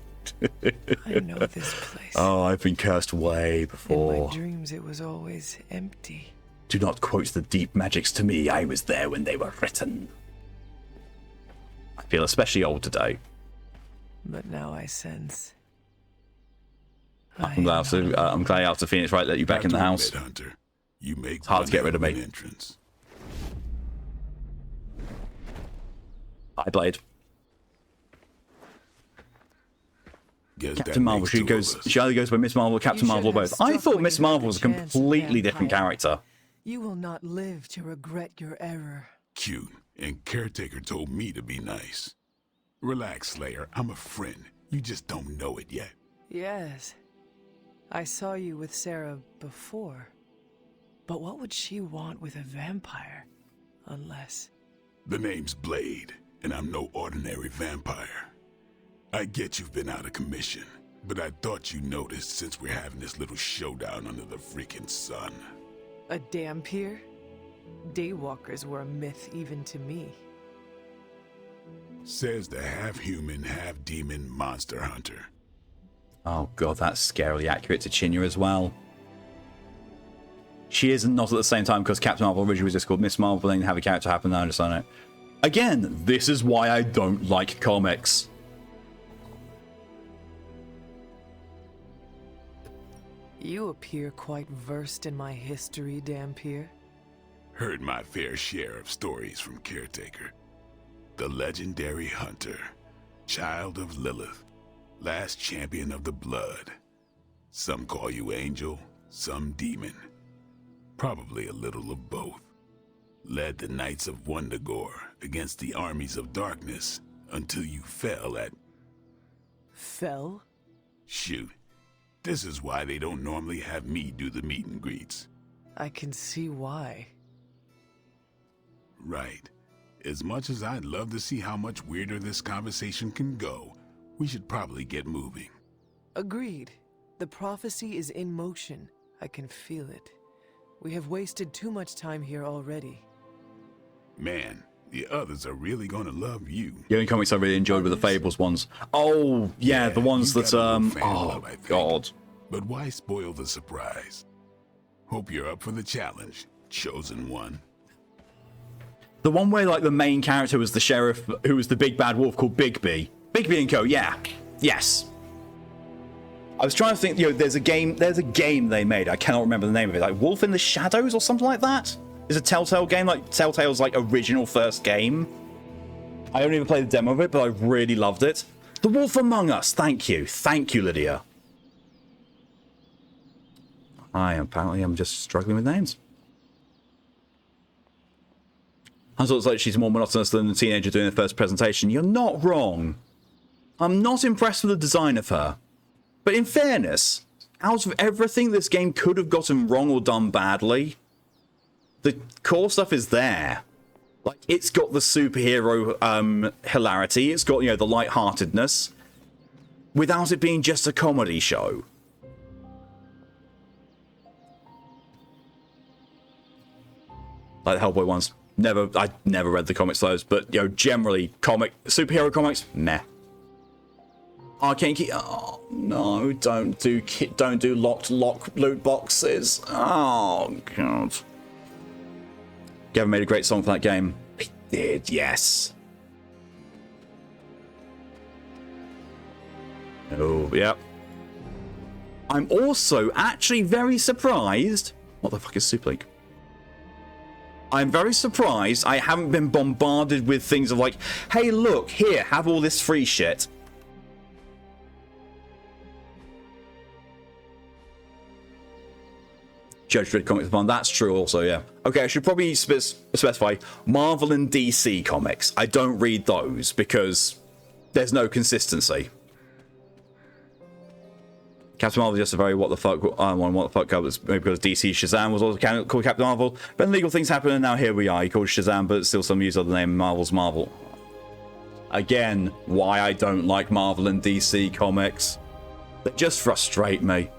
I know this place. Oh, I've been cursed way before. In my dreams, it was always empty. Do not quote the deep magics to me. I was there when they were written. I feel especially old today. But now I sense. I'm glad after Phoenix Wright let you back in the house. Hunter, you make it's hard to get rid of me. Entrance. Hi, Blade. Captain Marvel. She either goes by Miss Marvel or Captain Marvel or both. I thought Miss Marvel was a completely different character. You will not live to regret your error. Cute. And Caretaker told me to be nice. Relax, Slayer. I'm a friend. You just don't know it yet. Yes. I saw you with Sarah before. But what would she want with a vampire? Unless... The name's Blade, and I'm no ordinary vampire. I get you've been out of commission, but I thought you noticed since we're having this little showdown under the freaking sun. A dampier? Daywalkers were a myth even to me. Says the half-human, half-demon monster hunter. Oh god, that's scarily accurate to Chinya as well. She is not at the same time because Captain Marvel originally was just called Miss Marvel, then have a character happen, I understand it. Again, this is why I don't like comics. You appear quite versed in my history, Dampier. Heard my fair share of stories from Caretaker. The legendary hunter, child of Lilith, last champion of the blood. Some call you angel, some demon. Probably a little of both. Led the Knights of Wundagore against the armies of darkness until you fell at... Fell? Shoot. This is why they don't normally have me do the meet and greets. I can see why. Right. As much as I'd love to see how much weirder this conversation can go, we should probably get moving. Agreed. The prophecy is in motion. I can feel it. We have wasted too much time here already. Man, the others are really gonna love you. The only comics I really enjoyed were the Fables ones. Oh, yeah, the ones that, oh, God. But why spoil the surprise? Hope you're up for the challenge, chosen one. The one where, like, the main character was the sheriff, who was the big bad wolf called Bigby. Bigby and Co, yeah. Yes. I was trying to think, you know, there's a game they made, I cannot remember the name of it, like Wolf in the Shadows or something like that? It's a Telltale game, like Telltale's, like, original first game. I only ever played the demo of it, but I really loved it. The Wolf Among Us, thank you. Thank you, Lydia. Apparently I'm just struggling with names. Hansel looks like she's more monotonous than the teenager doing the first presentation. You're not wrong. I'm not impressed with the design of her. But in fairness, out of everything this game could have gotten wrong or done badly, the core stuff is there. Like, it's got the superhero hilarity, it's got, you know, the lightheartedness, without it being just a comedy show. Like the Hellboy ones. I never read the comics those, but, you know, generally superhero comics, meh. Arcane Key, oh no, don't do locked loot boxes. Oh god. Gavin made a great song for that game. He did, yes. Oh, yep. I'm also actually very surprised. What the fuck is Super League? I'm very surprised I haven't been bombarded with things of like, hey look, here, have all this free shit. Judge Dredd Comics Fun, that's true also, yeah. Okay, I should probably specify Marvel and DC comics. I don't read those because there's no consistency. Captain Marvel is just a very what the fuck because DC Shazam was also called Captain Marvel. But legal things happen and now here we are. He called Shazam, but still some use of the name Marvel's Marvel. Again, why I don't like Marvel and DC comics. They just frustrate me.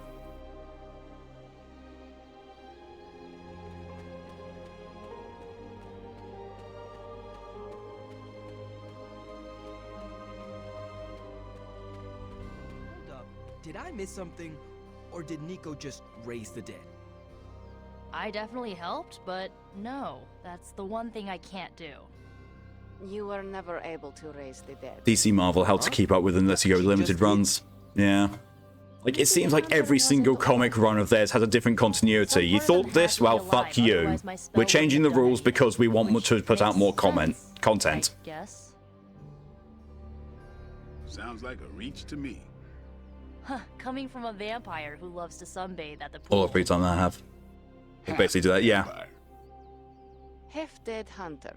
Did I miss something, or did Nico just raise the dead? I definitely helped, but no, that's the one thing I can't do. You were never able to raise the dead. DC Marvel helped to keep up with unless you go limited runs. Yeah. Like, it seems like every single comic run of theirs has a different continuity. You thought this? Well, fuck you. We're changing the rules because we want to put out more content. Yes. Sounds like a reach to me. Huh, coming from a vampire who loves to sunbathe at the pool. All the free time I have. We'll basically do that, yeah. Half-dead hunter.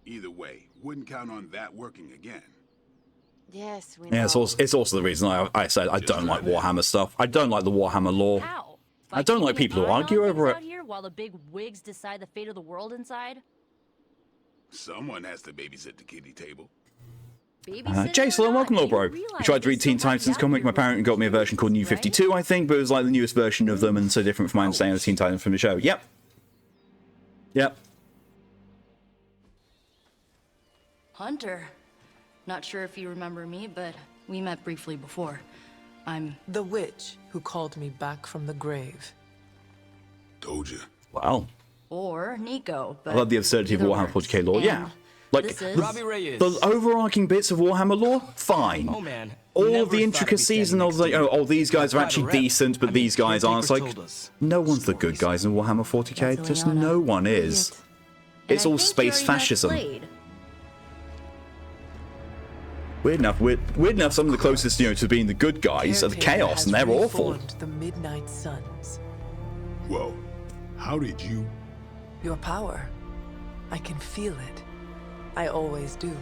Either way, wouldn't count on that working again. Yes, we know. Yeah, it's also the reason I said I don't like Warhammer stuff. I don't like the Warhammer lore. How? I don't like people who argue over it. Out here while the big wigs decide the fate of the world inside? Someone has to babysit the kiddie table. Jason, welcome, little bro. I tried to read Teen Titans comic. My parent got me a version called New 52, I think, but it was like the newest version of them and so different from my understanding of Teen Titans from the show. Yep. Yep. Hunter. Not sure if you remember me, but we met briefly before. I'm the witch who called me back from the grave. Told you. Wow. Or Nico, but I love the absurdity of Warhammer 40k lore. Yeah. Like, the overarching bits of Warhammer lore, fine. Oh man, all of the intricacies and all like, oh, these guys are actually decent, but these guys aren't. It's like, no one's the good guys in Warhammer 40k. Just no one is. It's all space fascism. Weird enough, some of the closest, to being the good guys are the Chaos, and they're awful. The Midnight Suns. Whoa. How did you... Your power. I can feel it. I always do.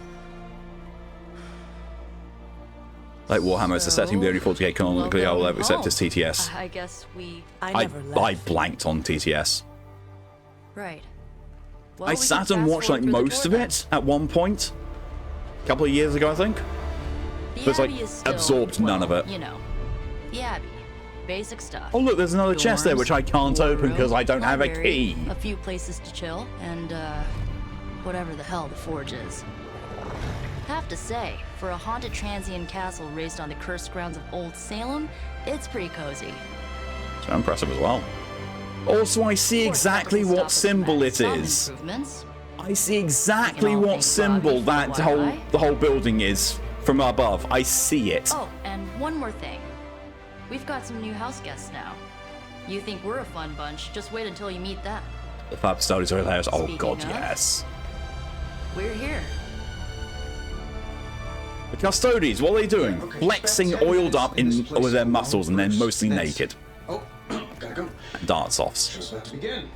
Like Warhammer, it's the setting the only 40k canonically I will ever accept as TTS. I guess we... I blanked on TTS. Right. Well, I sat and watched like most of it at one point. A couple of years ago, I think. But it's like, absorbed none of it. The Abbey. Basic stuff. Oh look, there's another chest there which I can't open because I don't have a key. A few places to chill, and whatever the hell the Forge is. Have to say, for a haunted transient castle raised on the cursed grounds of Old Salem, it's pretty cozy. So impressive as well. Also, I see exactly what symbol it is. I see exactly what symbol that the whole building is from above. I see it. Oh, and one more thing. We've got some new house guests now. You think we're a fun bunch, just wait until you meet them. The Fab Studies are there. Oh god, yes. We're here. The Custodies, what are they doing? Flexing oiled up with their muscles and then mostly naked. Oh, gotta go. Dance-offs. Just about to begin.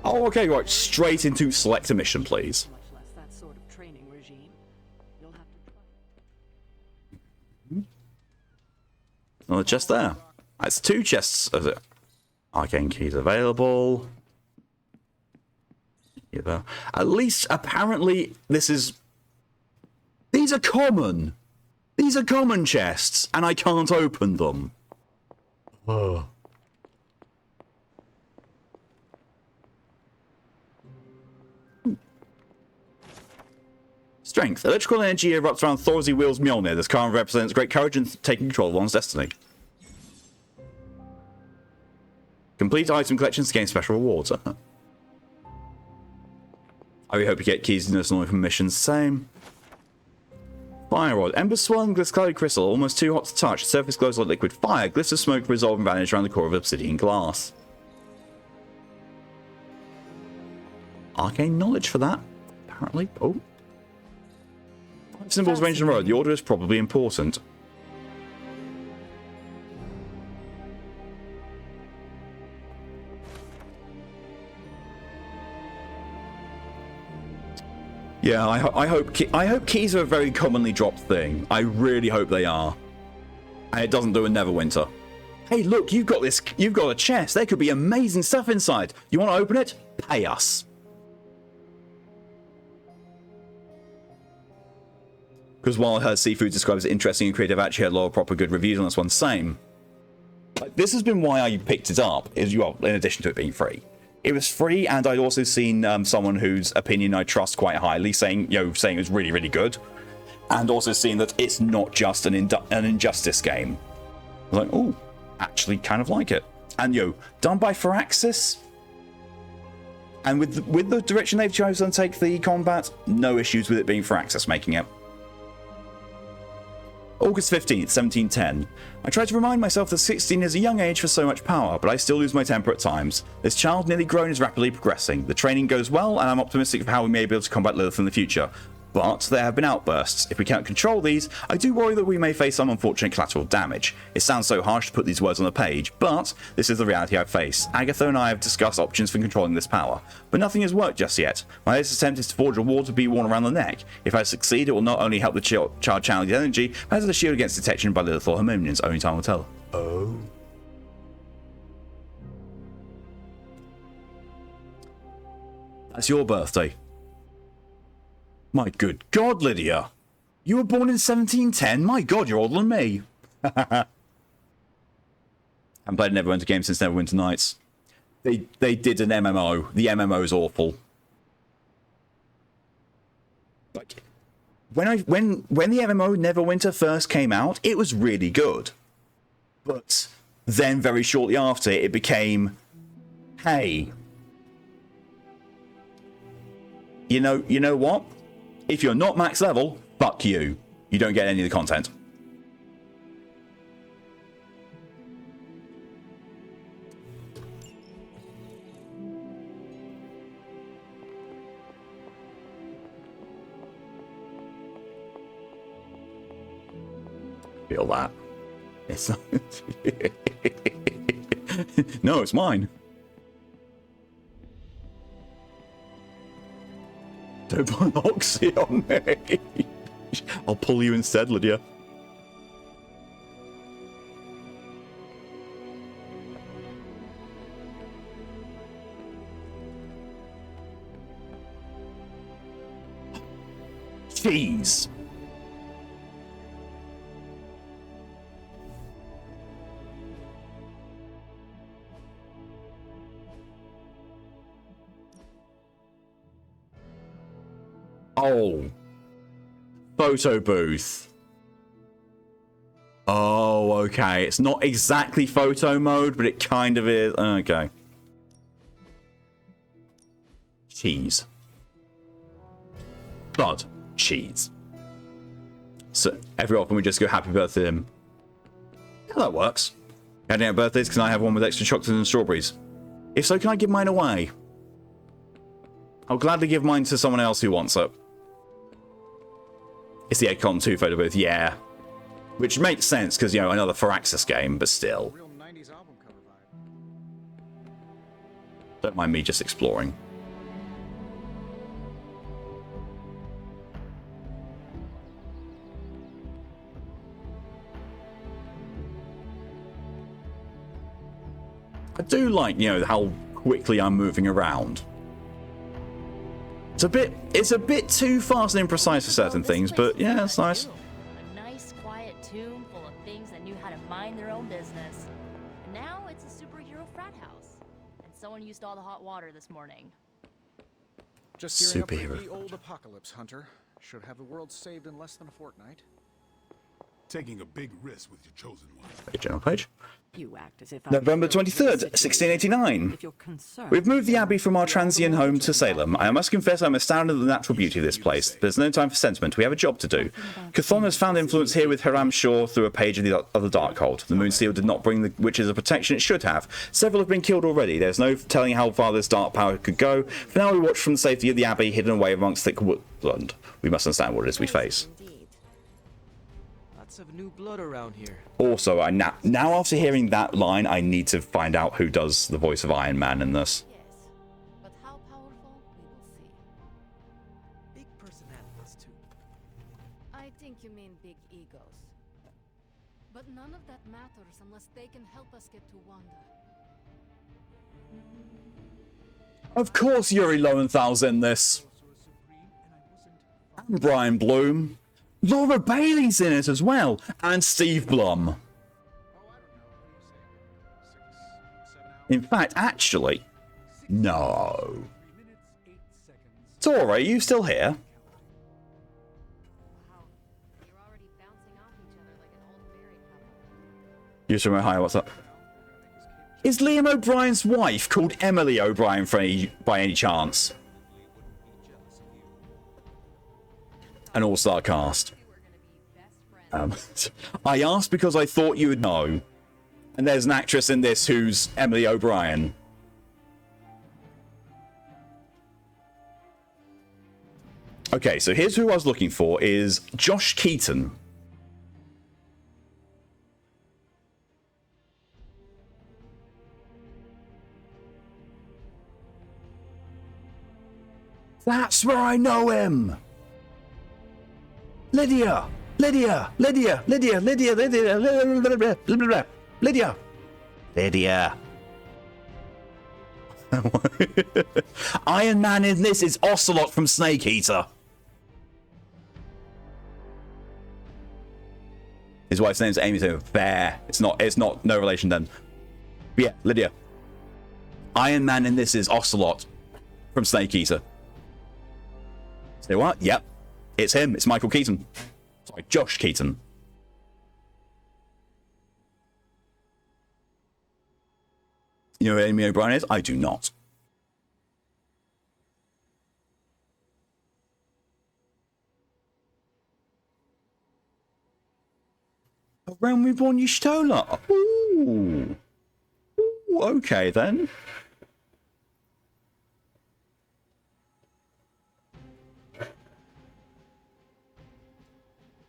Oh, okay, right. Straight into select a mission, please. Another chest there. That's 2 chests of it. Arcane keys available. At least, apparently, these are common. These are common chests, and I can't open them. Ugh. Strength. Electrical energy erupts around Thorzy wields Mjolnir. This card represents great courage and taking control of one's destiny. Complete item collections to gain special rewards. I really hope you get keys in this normal from missions. Same. Fire rod. Ember swirling this cloudy crystal, almost too hot to touch. The surface glows like liquid fire. Glyphs of smoke resolve and vanish around the core of obsidian glass. Arcane knowledge for that, apparently. Oh. 5 symbols ranged in a row. The order is probably important. Yeah, I hope keys are a very commonly dropped thing. I really hope they are. And it doesn't do a Neverwinter. Hey, look, you've got a chest. There could be amazing stuff inside. You want to open it? Pay us. Because while her seafood described as interesting and creative, actually had a lot of proper good reviews on this one. Same. Like, this has been why I picked it up, in addition to it being free. It was free, and I'd also seen someone whose opinion I trust quite highly saying it was really, really good. And also seeing that it's not just an Injustice game. I was like, oh, actually kind of like it. And, done by Firaxis. And with the direction they've chosen to take the combat, no issues with it being Firaxis making it. August 15th, 1710. I try to remind myself that 16 is a young age for so much power, but I still lose my temper at times. This child, nearly grown, is rapidly progressing. The training goes well, and I'm optimistic of how we may be able to combat Lilith in the future. But there have been outbursts. If we can't control these, I do worry that we may face some unfortunate collateral damage. It sounds so harsh to put these words on the page, but this is the reality I face. Agatha and I have discussed options for controlling this power, but nothing has worked just yet. My latest attempt is to forge a ward to be worn around the neck. If I succeed, it will not only help the child channel the energy, but as a shield against detection by Lilith or her minions. Only time will tell. Oh. That's your birthday. My good God, Lydia. You were born in 1710? My God, you're older than me. Haven't played a Neverwinter game since Neverwinter Nights. They did an MMO. The MMO is awful. Like, when the MMO Neverwinter first came out, it was really good. But then very shortly after, it became, hey, you know what? If you're not max level, fuck you. You don't get any of the content. Feel that. It's not... No, it's mine. Don't put an oxy on me. I'll pull you instead, Lydia. Jeez. Oh. Photo booth. Oh, okay. It's not exactly photo mode, but it kind of is. Okay. Cheese. Blood. Cheese. So every often we just go happy birthday to him. Yeah, that works. Handing out birthdays, can I have one with extra chocolate and strawberries? If so, can I give mine away? I'll gladly give mine to someone else who wants it. It's the Acon 2 photo booth, yeah. Which makes sense, because, you know, another Firaxis game, but still. Don't mind me just exploring. I do like, you know, how quickly I'm moving around. It's a bit too fast and imprecise for certain things, but yeah, it's nice. A nice, quiet tomb full of things that knew how to mind their own business. And now it's a superhero frat house. And someone used all the hot water this morning. Just gearing up for the old apocalypse, Hunter. Should have the world saved in less than a fortnight. Taking a big risk with your chosen one. General page. You act as if November 23rd, 1689. We've moved the Abbey from our transient home to Salem. I must confess I'm astounded at the natural beauty of this place. There's no time for sentiment. We have a job to do. Chthon has found influence here with Hiram Shaw through a page of the Darkhold. The Moonsteel did not bring the witches the protection it should have. Several have been killed already. There's no telling how far this dark power could go. For now we watch from the safety of the Abbey, hidden away amongst thick woodland. We must understand what it is we face. Of new blood around here. Also, now after hearing that line, I need to find out who does the voice of Iron Man in this. Yes, but how powerful, we will see. Big personalities, too. I think you mean big egos. But none of that matters unless they can help us get to Wanda. Of course Yuri Lowenthal's in this. And Brian Bloom. Laura Bailey's in it as well, and Steve Blum. In fact, actually, no. Tora, are you still here? You from Ohio, what's up? Is Liam O'Brien's wife called Emily O'Brien by any chance? An all-star cast. I asked because I thought you would know. And there's an actress in this who's Emily O'Brien. Okay, so here's who I was looking for is Josh Keaton. That's where I know him. Lydia! Lydia! Lydia! Lydia! Lydia! Lydia! Lydia! Lydia! Lydia! Iron Man in this is Ocelot from Snake Eater. His wife's name's Amy Bear. It's not no relation then. But yeah, Lydia. Iron Man in this is Ocelot from Snake Eater. Say what? Yep. It's him. It's Michael Keaton. Sorry, Josh Keaton. You know who Amy O'Brien is? I do not. A realm reborn Y'shtola. Ooh. Ooh, okay then.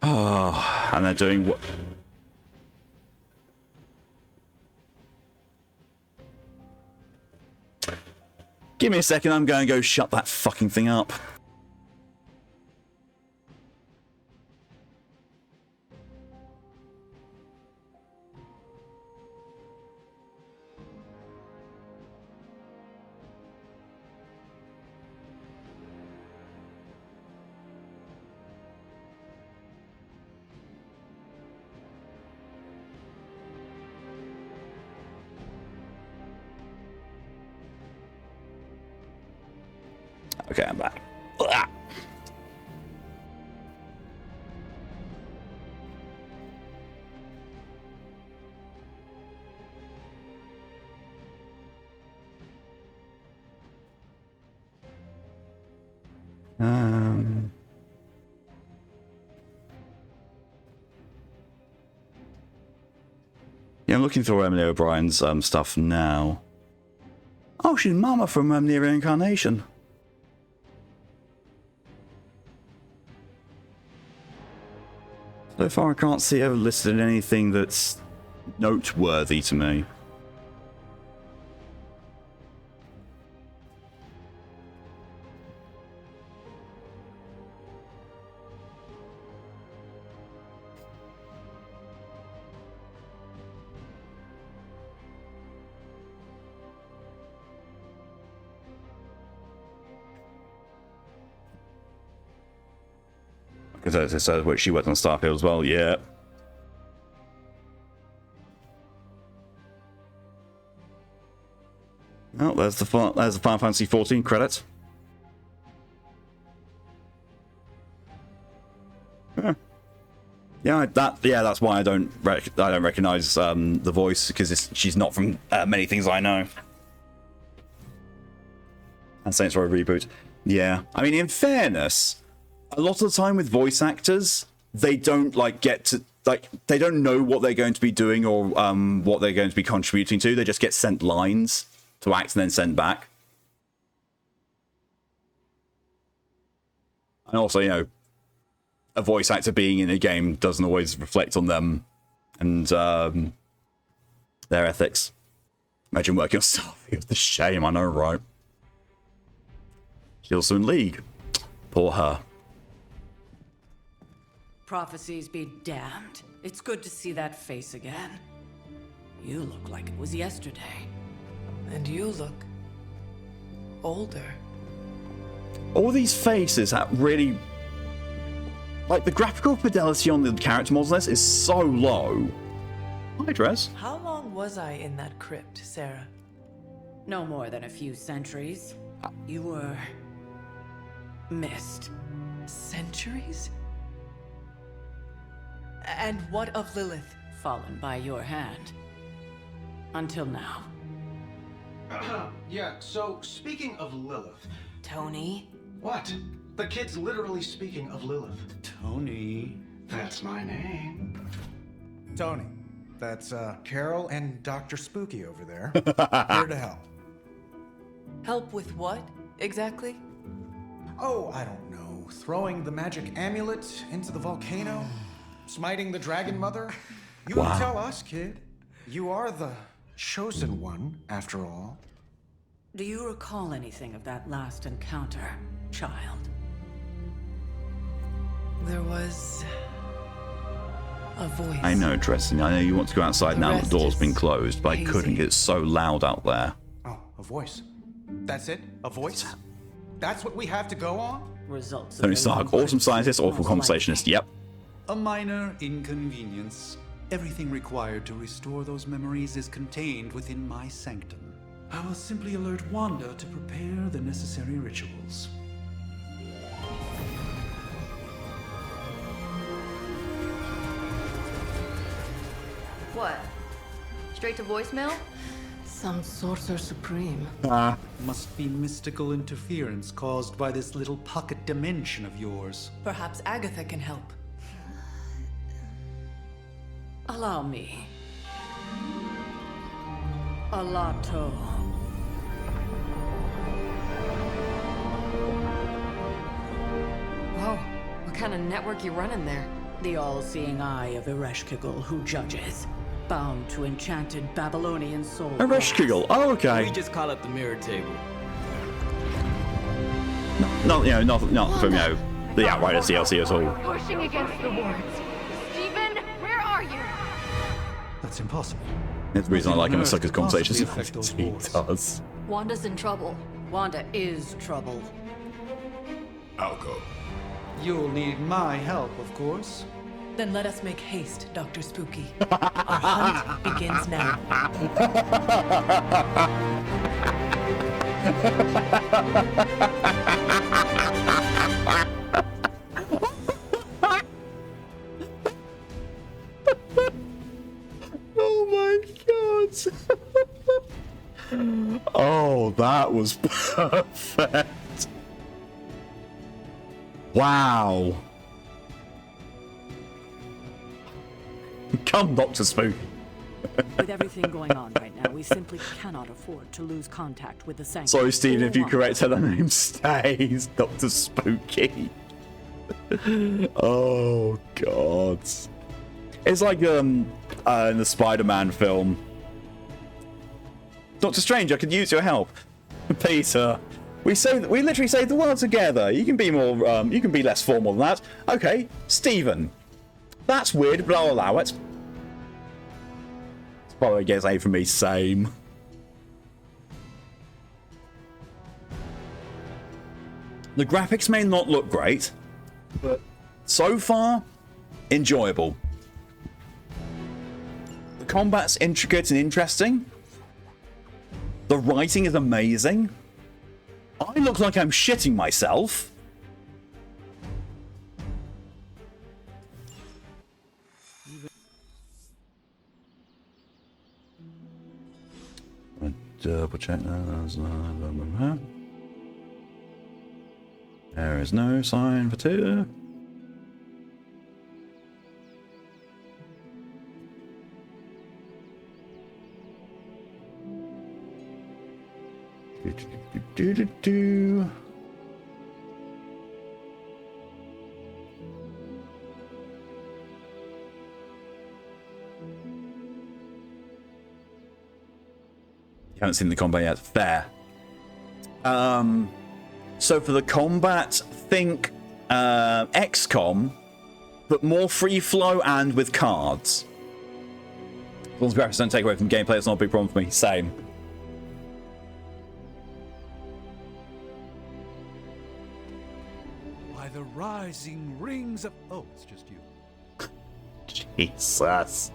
Oh, and they're doing what? Give me a second, I'm going to go shut that fucking thing up. Okay, I'm back. Ugh. Yeah, I'm looking through Emily O'Brien's stuff now. Oh, she's Mama from Near Reincarnation. So far, I can't see her listed in anything that's noteworthy to me. Because it says what she worked on Starfield as well, yeah. Oh, there's the Final Fantasy 14 credits. Yeah, that's why I don't recognize the voice, because she's not from many things I know. And Saints Row reboot. Yeah, I mean, in fairness, a lot of the time with voice actors, they don't they don't know what they're going to be doing or what they're going to be contributing to. They just get sent lines to act and then sent back. And also, you know, a voice actor being in a game doesn't always reflect on them and their ethics. Imagine working on Starfield. The shame, I know, right? She's also in League. Poor her. Prophecies be damned. It's good to see that face again. You look like it was yesterday. And you look older. All these faces have really... Like, the graphical fidelity on the character models in this is so low. Hi, Dress. How long was I in that crypt, Sarah? No more than a few centuries. You were... missed. Centuries? And what of Lilith? Fallen by your hand. Until now. Yeah, so speaking of Lilith... Tony? What? The kid's literally speaking of Lilith. Tony. That's my name. Tony. That's Carol and Dr. Spooky over there. Here to help. Help with what, exactly? Oh, I don't know. Throwing the magic amulet into the volcano? Smiting the Dragon Mother? You tell us, kid. You are the chosen one, after all. Do you recall anything of that last encounter, child? There was... a voice. I know, Dresden. I know you want to go outside now that the door's been closed, but I couldn't. It's so loud out there. Oh, a voice. That's it? A voice? That's what we have to go on? Results. Tony Stark, awesome scientist, awful conversationist. Yep. A minor inconvenience. Everything required to restore those memories is contained within my sanctum. I will simply alert Wanda to prepare the necessary rituals. What? Straight to voicemail? Some sorcerer supreme. Must be mystical interference caused by this little pocket dimension of yours. Perhaps Agatha can help. A Allow me. Alato. Whoa, what kind of network you running there? The all-seeing eye of Ereshkigal who judges. Bound to enchanted Babylonian soul. Ereshkigal, oh okay. We just call it the mirror table. Not from the Outriders DLC at all. Pushing against the wards. Stephen, where are you? That's impossible. That's the reason I like him in Sucker's Nothing on Earth conversations. could possibly affect those He wars. does. Wanda's in trouble. Wanda is troubled. I'll go. You'll need my help, of course. Then let us make haste, Dr. Spooky. Our hunt begins now. Oh my god. Oh, that was perfect. Wow. Come, Dr. Spooky. With everything going on right now, we simply cannot afford to lose contact with the Sanctum. Sorry, Stephen, if you Or correct her, the name stays. Dr. Spooky. Oh, God. It's like in the Spider-Man film. Doctor Strange, I could use your help. Peter, we literally saved the world together. You can be more, you can be less formal than that. Okay, Stephen. That's weird, but I'll allow it. It's probably gets A from me, same. The graphics may not look great, but so far, enjoyable. The combat's intricate and interesting. The writing is amazing. I look like I'm shitting myself. Double check that. There is no sign for 2. Do. You haven't seen the combat yet. Fair. So for the combat, think XCOM, but more free flow and with cards. As long as graphics don't take away from gameplay, it's not a big problem for me. Same. By the rising rings of... Oh, it's just you. Jesus.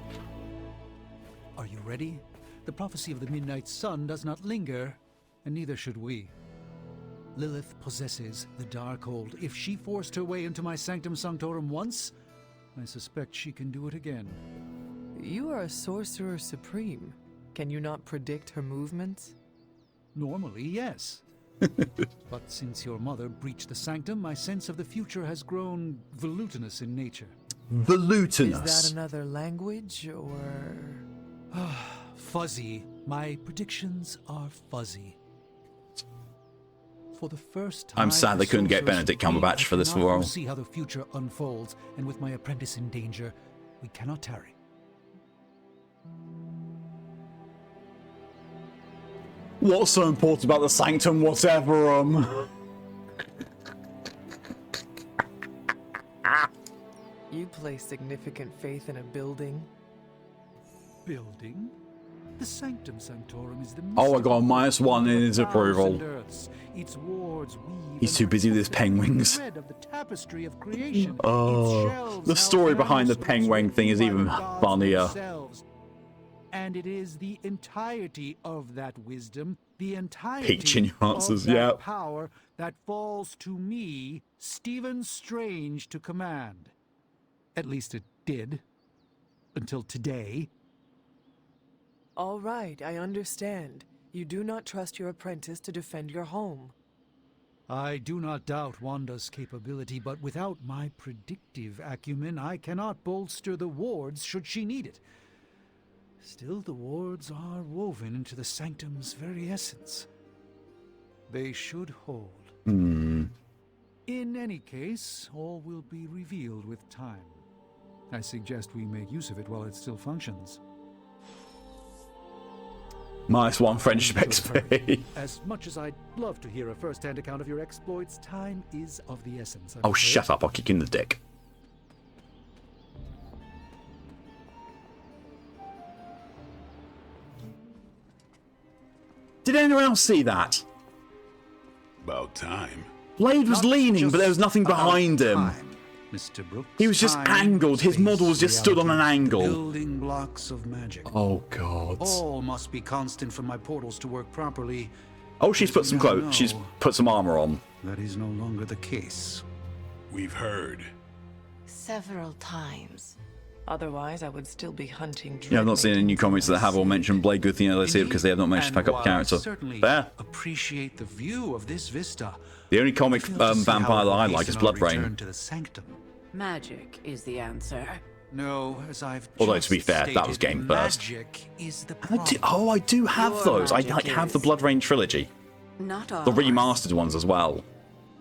Are you ready? The prophecy of the Midnight Sun does not linger, and neither should we. Lilith possesses the Darkhold. If she forced her way into my Sanctum Sanctorum once, I suspect she can do it again. You are a sorcerer supreme. Can you not predict her movements? Normally, yes. But since your mother breached the Sanctum, my sense of the future has grown volutinous in nature. Volutinous? Is that another language, or...? Fuzzy. My predictions are fuzzy. For the first time, I'm sad they couldn't get Benedict Cumberbatch for this role. See how the future unfolds, and with my apprentice in danger, we cannot tarry. What's so important about the Sanctum, whatever, You place significant faith in a building? Building? The Sanctum Sanctorum is the Oh, I got a -1 in his approval. Its wards weave He's too busy with his penguins. thread of the tapestry of creation. Oh, the story behind the penguin thing is even funnier. And it is the entirety of that wisdom, the entirety Peak Chinya answers, of that yeah. power that falls to me, Stephen Strange, to command. At least it did. Until today. All right, I understand. You do not trust your apprentice to defend your home. I do not doubt Wanda's capability, but without my predictive acumen, I cannot bolster the wards should she need it. Still, the wards are woven into the sanctum's very essence. They should hold. In any case, all will be revealed with time. I suggest we make use of it while it still functions. -1 friendship XP. As much as I'd love to hear a first-hand account of your exploits, time is of the essence. Oh, shut up. I'll kick you in the dick. Did anyone else see that? About time. Blade was leaning, but there was nothing behind him. Mr. Brooks, He was just angled. His model was just stood on an angle. Building blocks of magic. Oh, God. All must be constant for my portals to work properly. Oh, she's put some clothes. She's put some armor on. That is no longer the case. We've heard. Several times. Otherwise, I would still be hunting. Yeah, I've not seen any new comics that have all mentioned Blade. Good thing they see it because they have not managed to pack up the character. Fair. Appreciate the view of this vista. The only comic vampire that I like is Bloodrain. To the sanctum. Magic is the answer. No, as I've Although to be fair, that was game first. Magic is the I do have those. I have the Bloodrain trilogy. Not all. The remastered ones as well.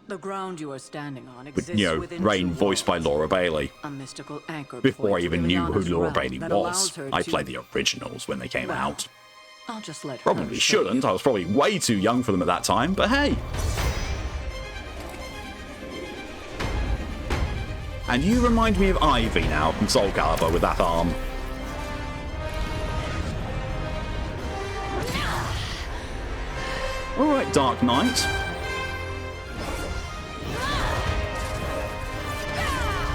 The ground you are standing on With, exists within Rain two voiced by walls. Laura Bailey. A mystical anchor Before I point even within knew who Yana's Laura realm Bailey that was. allows her I to- played the originals when they came out. I'll just let her Probably show shouldn't. I was probably way too young for them at that time, but hey. And you remind me of Ivy now from Soul Calibur with that arm. Alright, Dark Knight.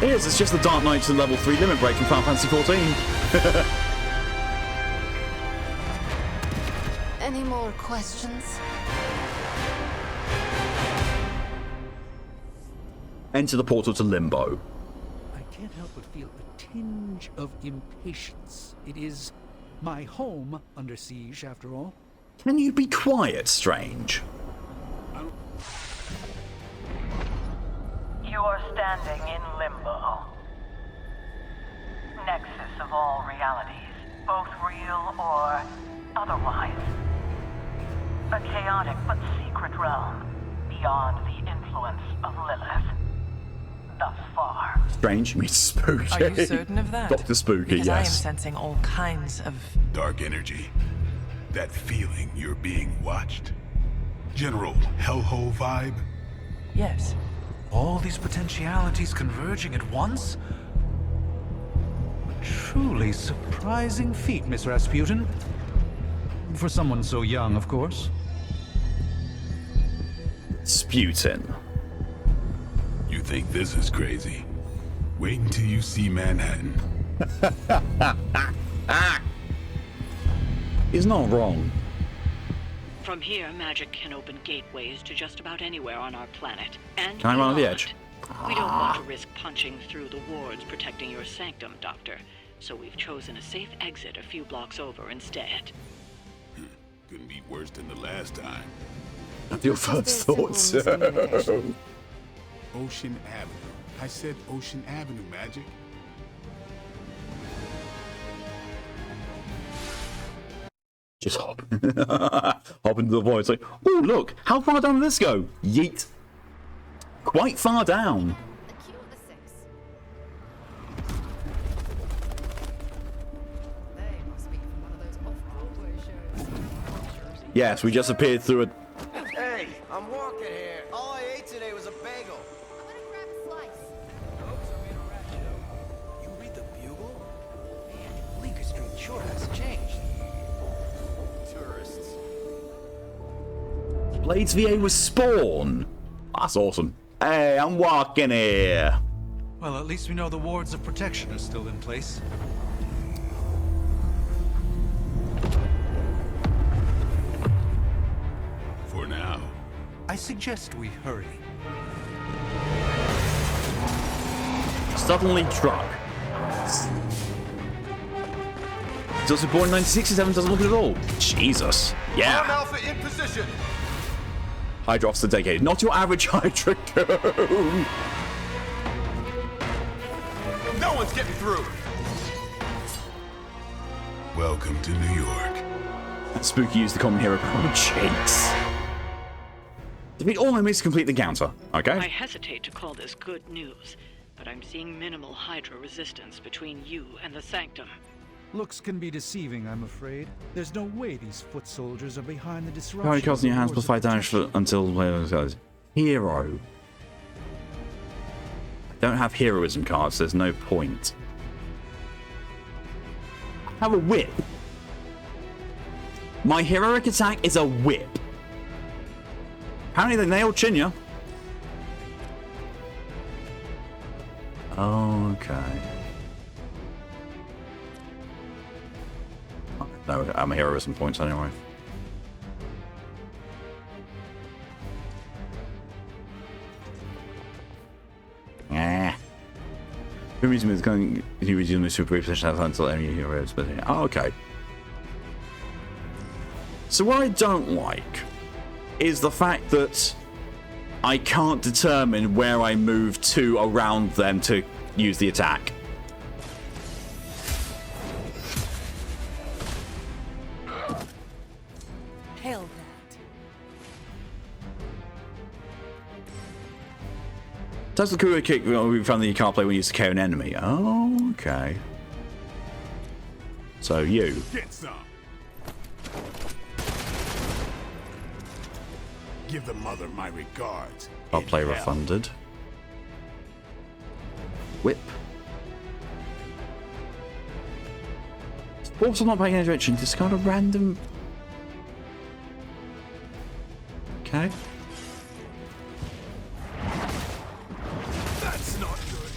It is, it's just the Dark Knight to level 3 limit break in Final Fantasy XIV. Any more questions? Enter the portal to Limbo. I can't help but feel a tinge of impatience. It is my home under siege, after all. Can you be quiet, Strange? You are standing in limbo. Nexus of all realities, both real or otherwise. A chaotic but secret realm beyond the influence of Lilith. Thus far. Strange means spooky. Are you certain of that? Dr. Spooky, Because I am yes. sensing all kinds of... Dark energy. That feeling you're being watched. General hellhole vibe. Yes. All these potentialities converging at once? A truly surprising feat, Miss Rasputin. For someone so young, of course. Sputin. You think this is crazy? Wait until you see Manhattan. He's not wrong. From here, magic can open gateways to just about anywhere on our planet. And Can I run on the beyond. edge? We don't want to risk punching through the wards protecting your sanctum, Doctor. So we've chosen a safe exit a few blocks over instead. Couldn't be worse than the last time. Your first thoughts. Ocean Avenue. I said Ocean Avenue, Magic. Just hop. Hop into the void. It's like, oh, look, how far down does this go? Yeet. Quite far down. Yes, we just appeared through a... Hey, I'm walking here. All I ate today was a bagel. You read the Bugle? Man, Bleecker Street sure has changed. Tourists. Blades VA was Spawn. That's awesome. Hey, I'm walking here. Well, at least we know the wards of protection are still in place. For now. I suggest we hurry. Suddenly truck. Does it born in 1967? Doesn't look it at all. Jesus. Arm Yeah. Alpha in position. Hydra officer dedicated. Not your average Hydra goon. No one's getting through. Welcome to New York. Spooky used the common hero jinx. Defeat all enemies to complete the counter. Okay. I hesitate to call this good news, but I'm seeing minimal Hydra resistance between you and the Sanctum. Looks can be deceiving, I'm afraid. There's no way these foot soldiers are behind the disruption. Power cards in your hands plus 5 damage for until hero. I don't have heroism cards, there's no point. I have a whip. My heroic attack is a whip. Apparently they nailed Chinya. Okay. No, I'm a heroism points anyway. The reason is going to resume the super position until any heroes, but okay. So what I don't like is the fact that I can't determine where I move to around them to use the attack. Hail that. Does the Kuro kick we found that you can't play when you use to KO an enemy? Oh, okay. So you. Get some. Give the mother my regards. I'll play refunded. Whip. Also not paying any attention. Discard a random. Okay. That's not good.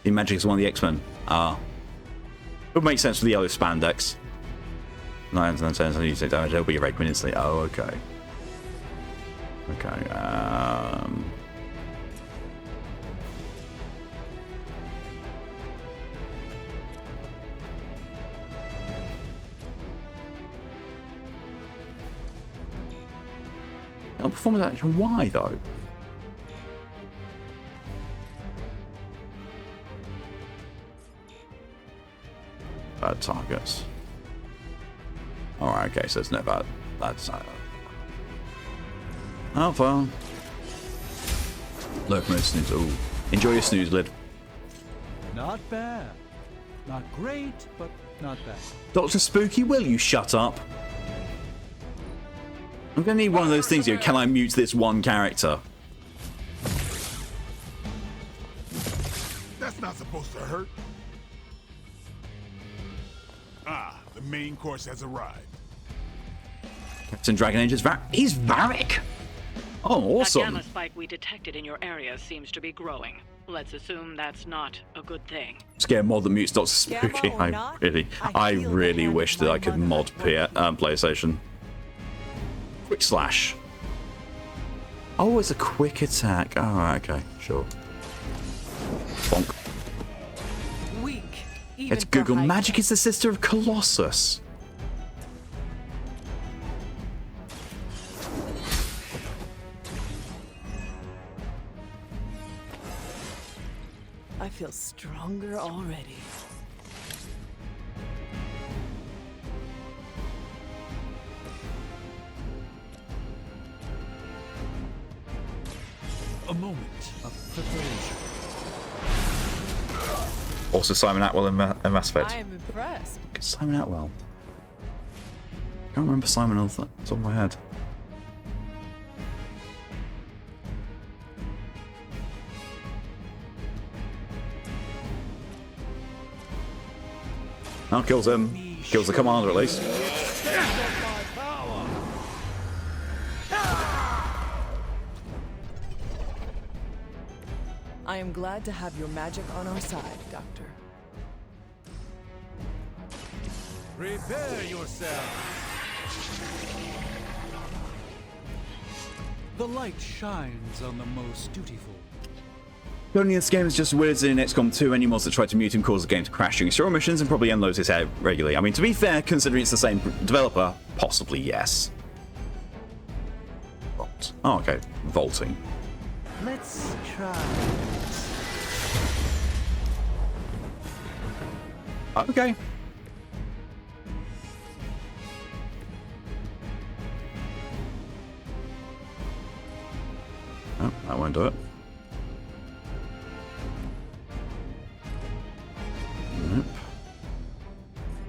The magic is one of the X-Men. Ah. It would make sense for the yellow spandex. 9 and 10 you take damage, it'll be erased instantly. Oh, okay. Okay, performance action, why though? Bad targets. Alright, okay, so it's not bad. That's oh, well. Look, no snooze. Ooh. Enjoy your snooze lid. Not bad. Not great, but not bad. Dr. Spooky, will you shut up? I'm gonna need one of those things here. Can I mute this one character? That's not supposed to hurt. Ah, the main course has arrived. Captain Dragon Age's he's Varric! Oh, awesome! That gamma spike we detected in your area seems to be growing. Let's assume that's not a good thing. Scare mod that mutes Dr. Spooky. I really wish that I could mod PlayStation. Quick slash. Oh, it's a quick attack. Oh, okay, sure. Bonk. Weak. It's Google. Magic is the sister of Colossus. I feel stronger already. A moment of preparation. Also Simon Atwell in Mass Effect. I am impressed. Simon Atwell. I can't remember Simon off the top of my head. Oh, kills him. Kills the commander at least. I am glad to have your magic on our side, Doctor. Prepare yourself. The light shines on the most dutiful. Only this game is just weird in XCOM 2. Any mods that try to mute him cause the game to crash during serial missions and probably unloads his head regularly. I mean, to be fair, considering it's the same developer, possibly yes. Vault. Oh, okay. Vaulting. Let's try. Okay. Oh, that won't do it. Nope.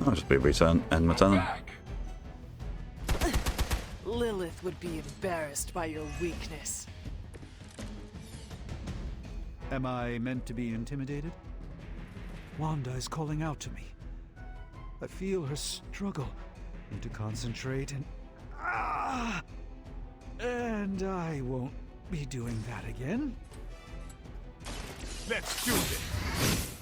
I'll just be return and my turn. Lilith would be embarrassed by your weakness. Am I meant to be intimidated? Wanda is calling out to me. I feel her struggle. Need to concentrate and... And I won't be doing that again. Let's do this.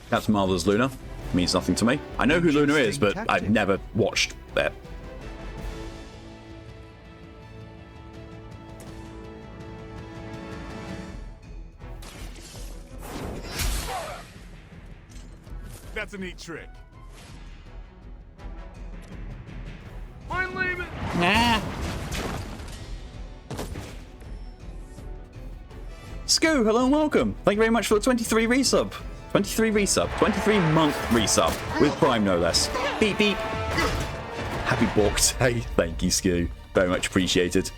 Captain Marvel's Luna means nothing to me. I know who Luna is, but I've never watched that. That's a neat trick. I'm leaving. Nah. Scoo, hello and welcome. Thank you very much for the 23 resub. 23 resub. 23-month resub. With Prime, no less. Beep, beep. Happy Bork Day. Thank you, Scoo. Very much appreciated.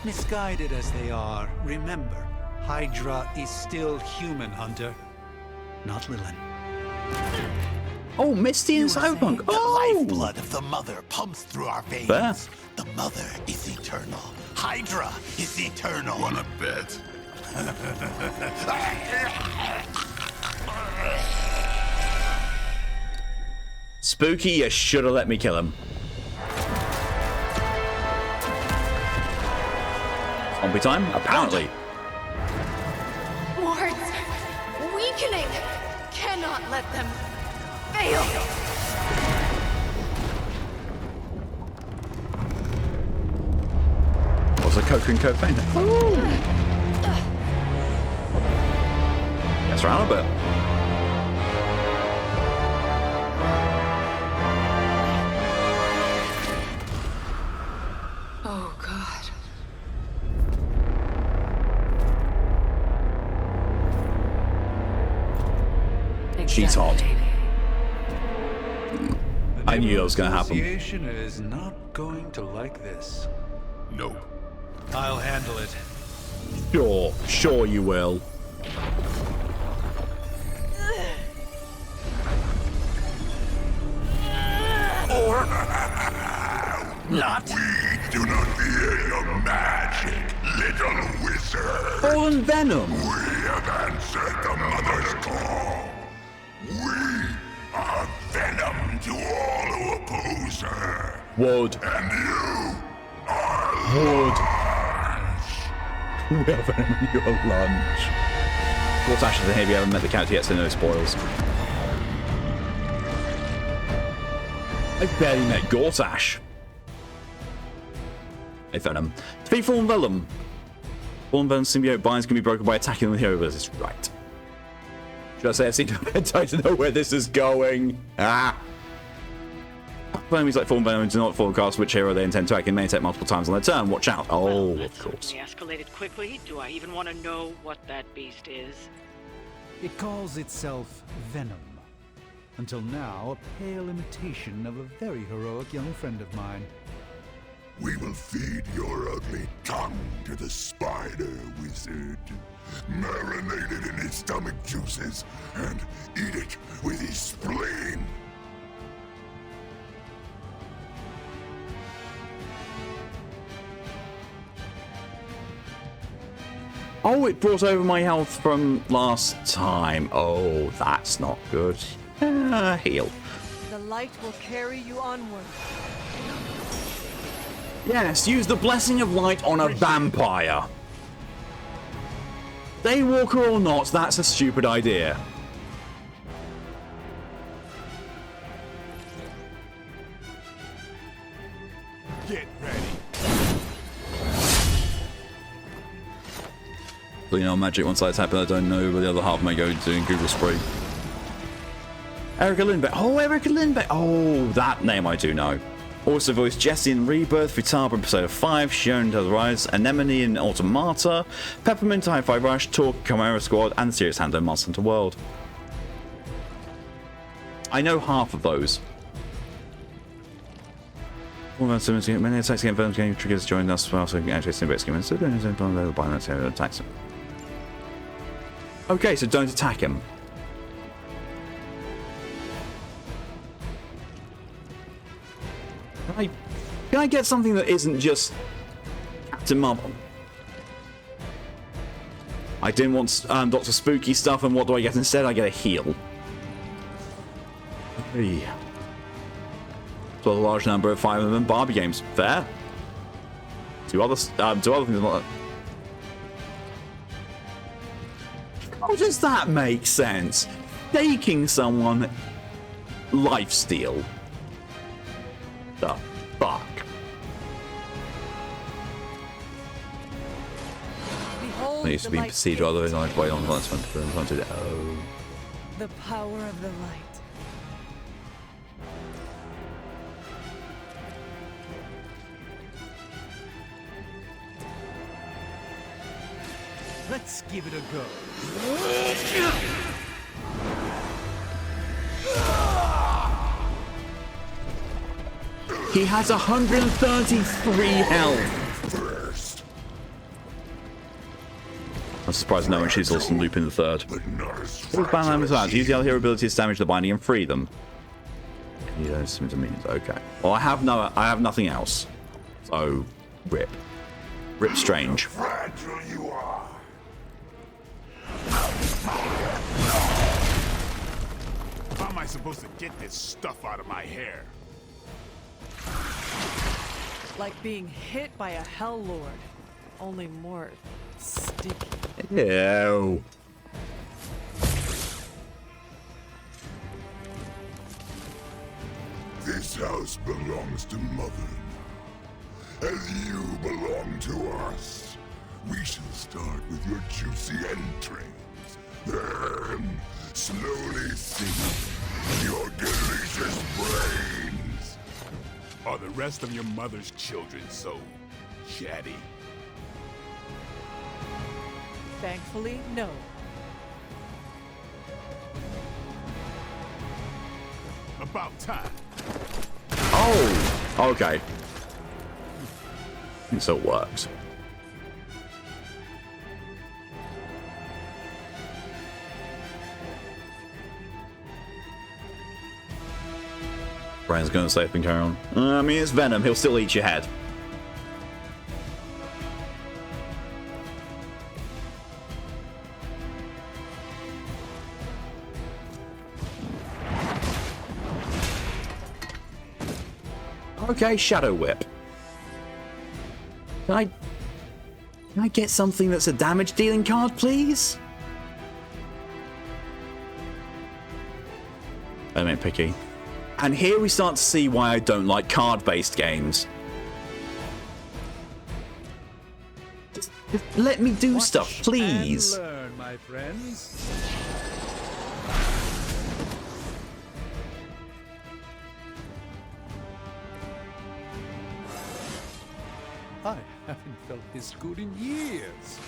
Misguided as they are, remember, Hydra is still human, Hunter. Not Lilith. Oh, Misty and Cyberpunk. Oh! The lifeblood of the Mother pumps through our veins. Fair. The Mother is eternal. Hydra is eternal. Wanna bet? Spooky, you should have let me kill him. Zombie time? Apparently. Wards! Weakening! Cannot let them fail! What's a Coke and Coke paint? Gets around a bit. Oh, God. She's hot. I knew it was going to happen. Association is not going to like this. No. I'll handle it. Sure you will. Or not. We do not fear your magic, little wizard. Oh, and Venom. We have answered the Mother's call. We are venom to all who oppose her. Wood. And you are Wood. lunch. We are venom in your lunch. What's actually here? We haven't met the character yet, so no spoils. I barely met Gortash. Hey, Venom. Defeat Fallen Venom. Fallen Venom symbiote binds can be broken by attacking the hero versus right. Should I say I've seen I to know where this is going? Ah. Enemies like Fallen Venom do not forecast which hero they intend to attack and may attack multiple times on their turn. Watch out. Oh, Well, of course. certainly escalated quickly. Do I even want to know what that beast is? It calls itself Venom. Until now, a pale imitation of a very heroic young friend of mine. We will feed your ugly tongue to the spider wizard. Marinate it in his stomach juices and eat it with his spleen. Oh, it brought over my health from last time. Oh, that's not good. Heal. The light will carry you onward. Yes, use the blessing of light on a vampire. Daywalker or not, that's a stupid idea. Get ready. So, you know, magic one side's happen, I don't know, but the other half may go into Google Spray. Erica Lindbeck. Oh, Erica Lindbeck. Oh, that name I do know. Also voiced Jessie in Rebirth, Vitara in Persona 5, Shion Does Rise, Anemone in Automata, Peppermint, Hi-Fi Rush, Talk, Chimera Squad, and Serious Hand in Monster Hunter World. I know half of those. Many attacks against Venom's game triggers join us well, so actually Simbate's game. So don't attacks him. Okay, so don't attack him. Can I get something that isn't just Captain Marvel? I didn't want Dr. Spooky stuff, and what do I get instead? I get a heal. Hey. So a large number of 5 of them Barbie games. Fair. Two other things like that. How does that make sense? Taking someone lifesteal. The fuck? It used to be procedural, otherwise I wait on last one to do. Oh. The power of the light. Let's give it a go. He has 133 health. I'm surprised no one shoots also Lupin the Third. What Banner is that? Use the other hero abilities to damage the binding and free them. Yeah, okay. Well, I have nothing else. So, rip. Rip Strange. Fragile you are. How am I supposed to get this stuff out of my hair? Like being hit by a Hell Lord, only more sticky. Ew. This house belongs to Mother now, as you belong to us. We shall start with your juicy entrails, then slowly sink your delicious brains. Are the rest of your mother's children so chatty? Thankfully, no. About time. Oh, okay. So it works. Brian's going to safe and carry on. I mean, it's Venom. He'll still eat your head. Okay, Shadow Whip. Can I get something that's a damage dealing card, please? I'm ain't picky. And here we start to see why I don't like card-based games. Just let me do stuff, please. And learn, my friends. I haven't felt this good in years.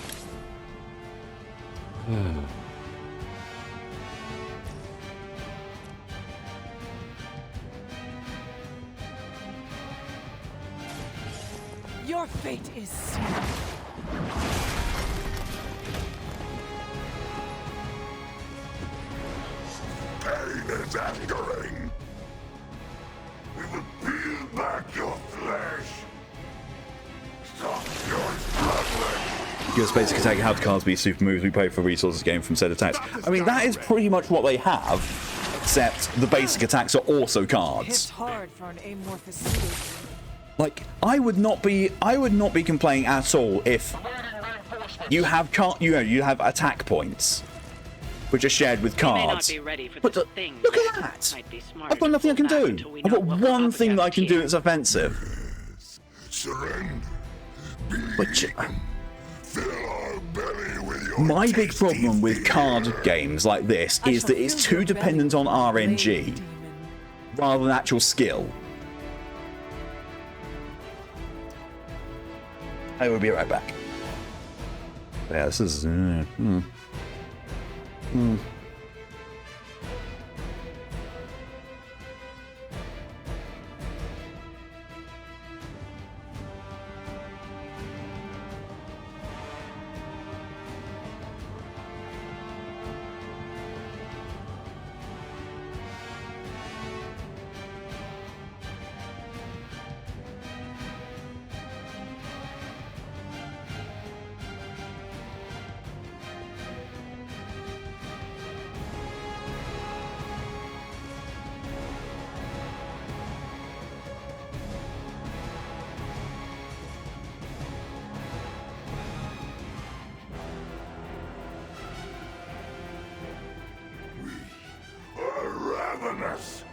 Your fate is sealed. Pain is angering. We will peel back your flesh. Give basic attack how cards be super moves we pay for resources gained from said attacks. I mean, that is pretty much what they have, except the basic attacks are also cards. It's hard for an amorphous city. Like, I would not be complaining at all if you have you have attack points, which are shared with cards. But look at that! I've got nothing I can do. I've got one thing that I can do that's offensive. Surrender. Which Fill our belly with your My big problem with card games like this is that it's too dependent on RNG rather than actual skill. I will be right back. Yeah, this is... Ravenous!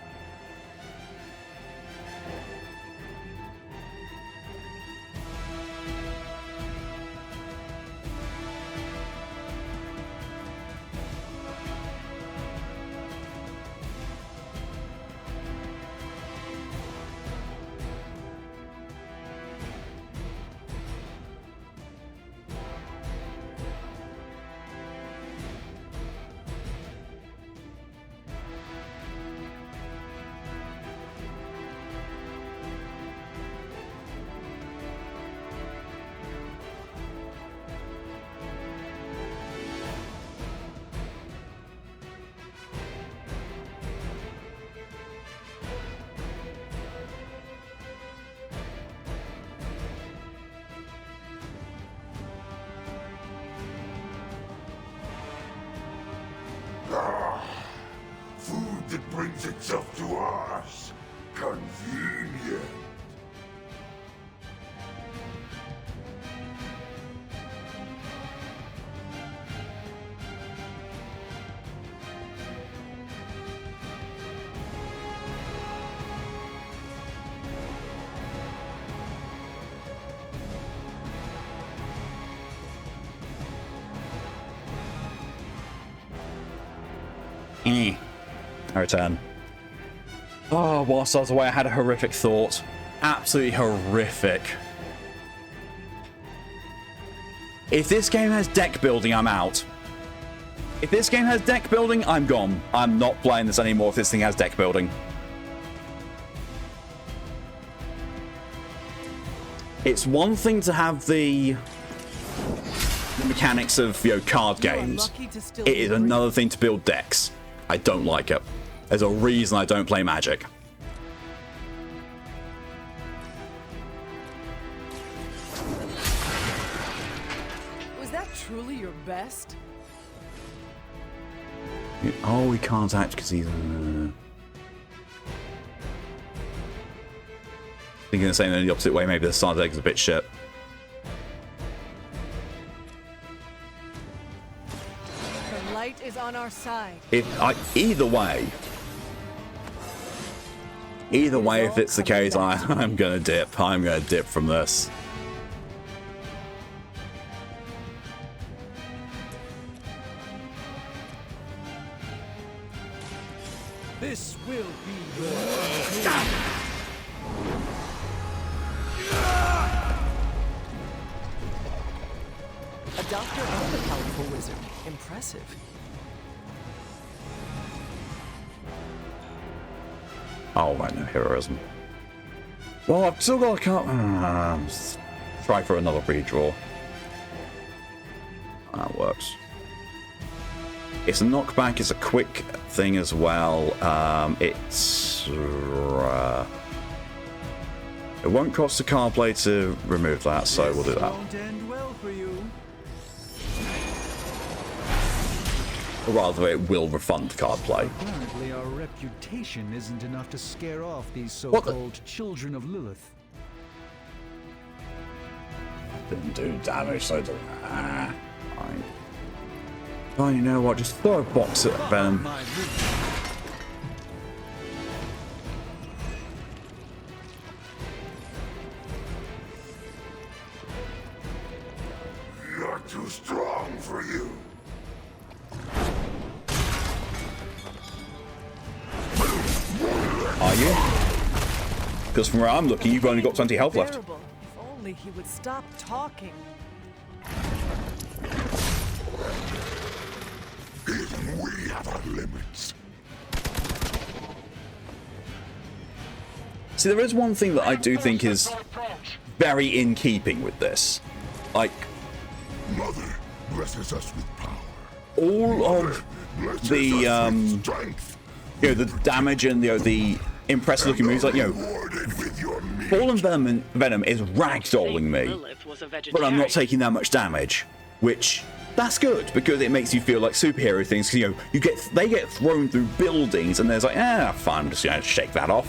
Food that brings itself to us. Convenient. I return. Oh, whilst I was away, I had a horrific thought. Absolutely horrific. If this game has deck building, I'm out. If this game has deck building, I'm gone. I'm not playing this anymore if this thing has deck building. It's one thing to have the mechanics of, you know, card games. It is another thing to build decks. I don't like it. There's a reason I don't play Magic. Was that truly your best? Oh, he can't act because he's... Thinking the same in the opposite way, maybe the side deck is a bit shit. The light is on our side. Either way, if it's the case, I'm gonna dip. I'm gonna dip from this. This will be your A doctor and a powerful wizard. Impressive. Oh, right, no heroism. Well, I've still got a card. Try for another redraw. That works. It's a knockback. It's a quick thing as well. It's... it won't cost a card play to remove that, so we'll do that. Won't end well for you. Or rather, it will refund the card play. Apparently, our reputation isn't enough to scare off these so-called children of Lilith. Didn't do damage, so do fine. Oh, you know what? Just throw a box at Venom. Your too strong for you. Are you? Because from where I'm looking, you've only got 20 health left. If only he would stop talking. Even we have our limits. See, there is one thing that I do think is very in keeping with this. Like, Mother blesses us with power. all of the you know, the damage and the impressive looking moves, like, you know, Fallen Venom is ragdolling me, but I'm not taking that much damage, which that's good because it makes you feel like superhero things. 'Cause, you know, they get thrown through buildings, and there's like, fine, I'm just gonna shake that off.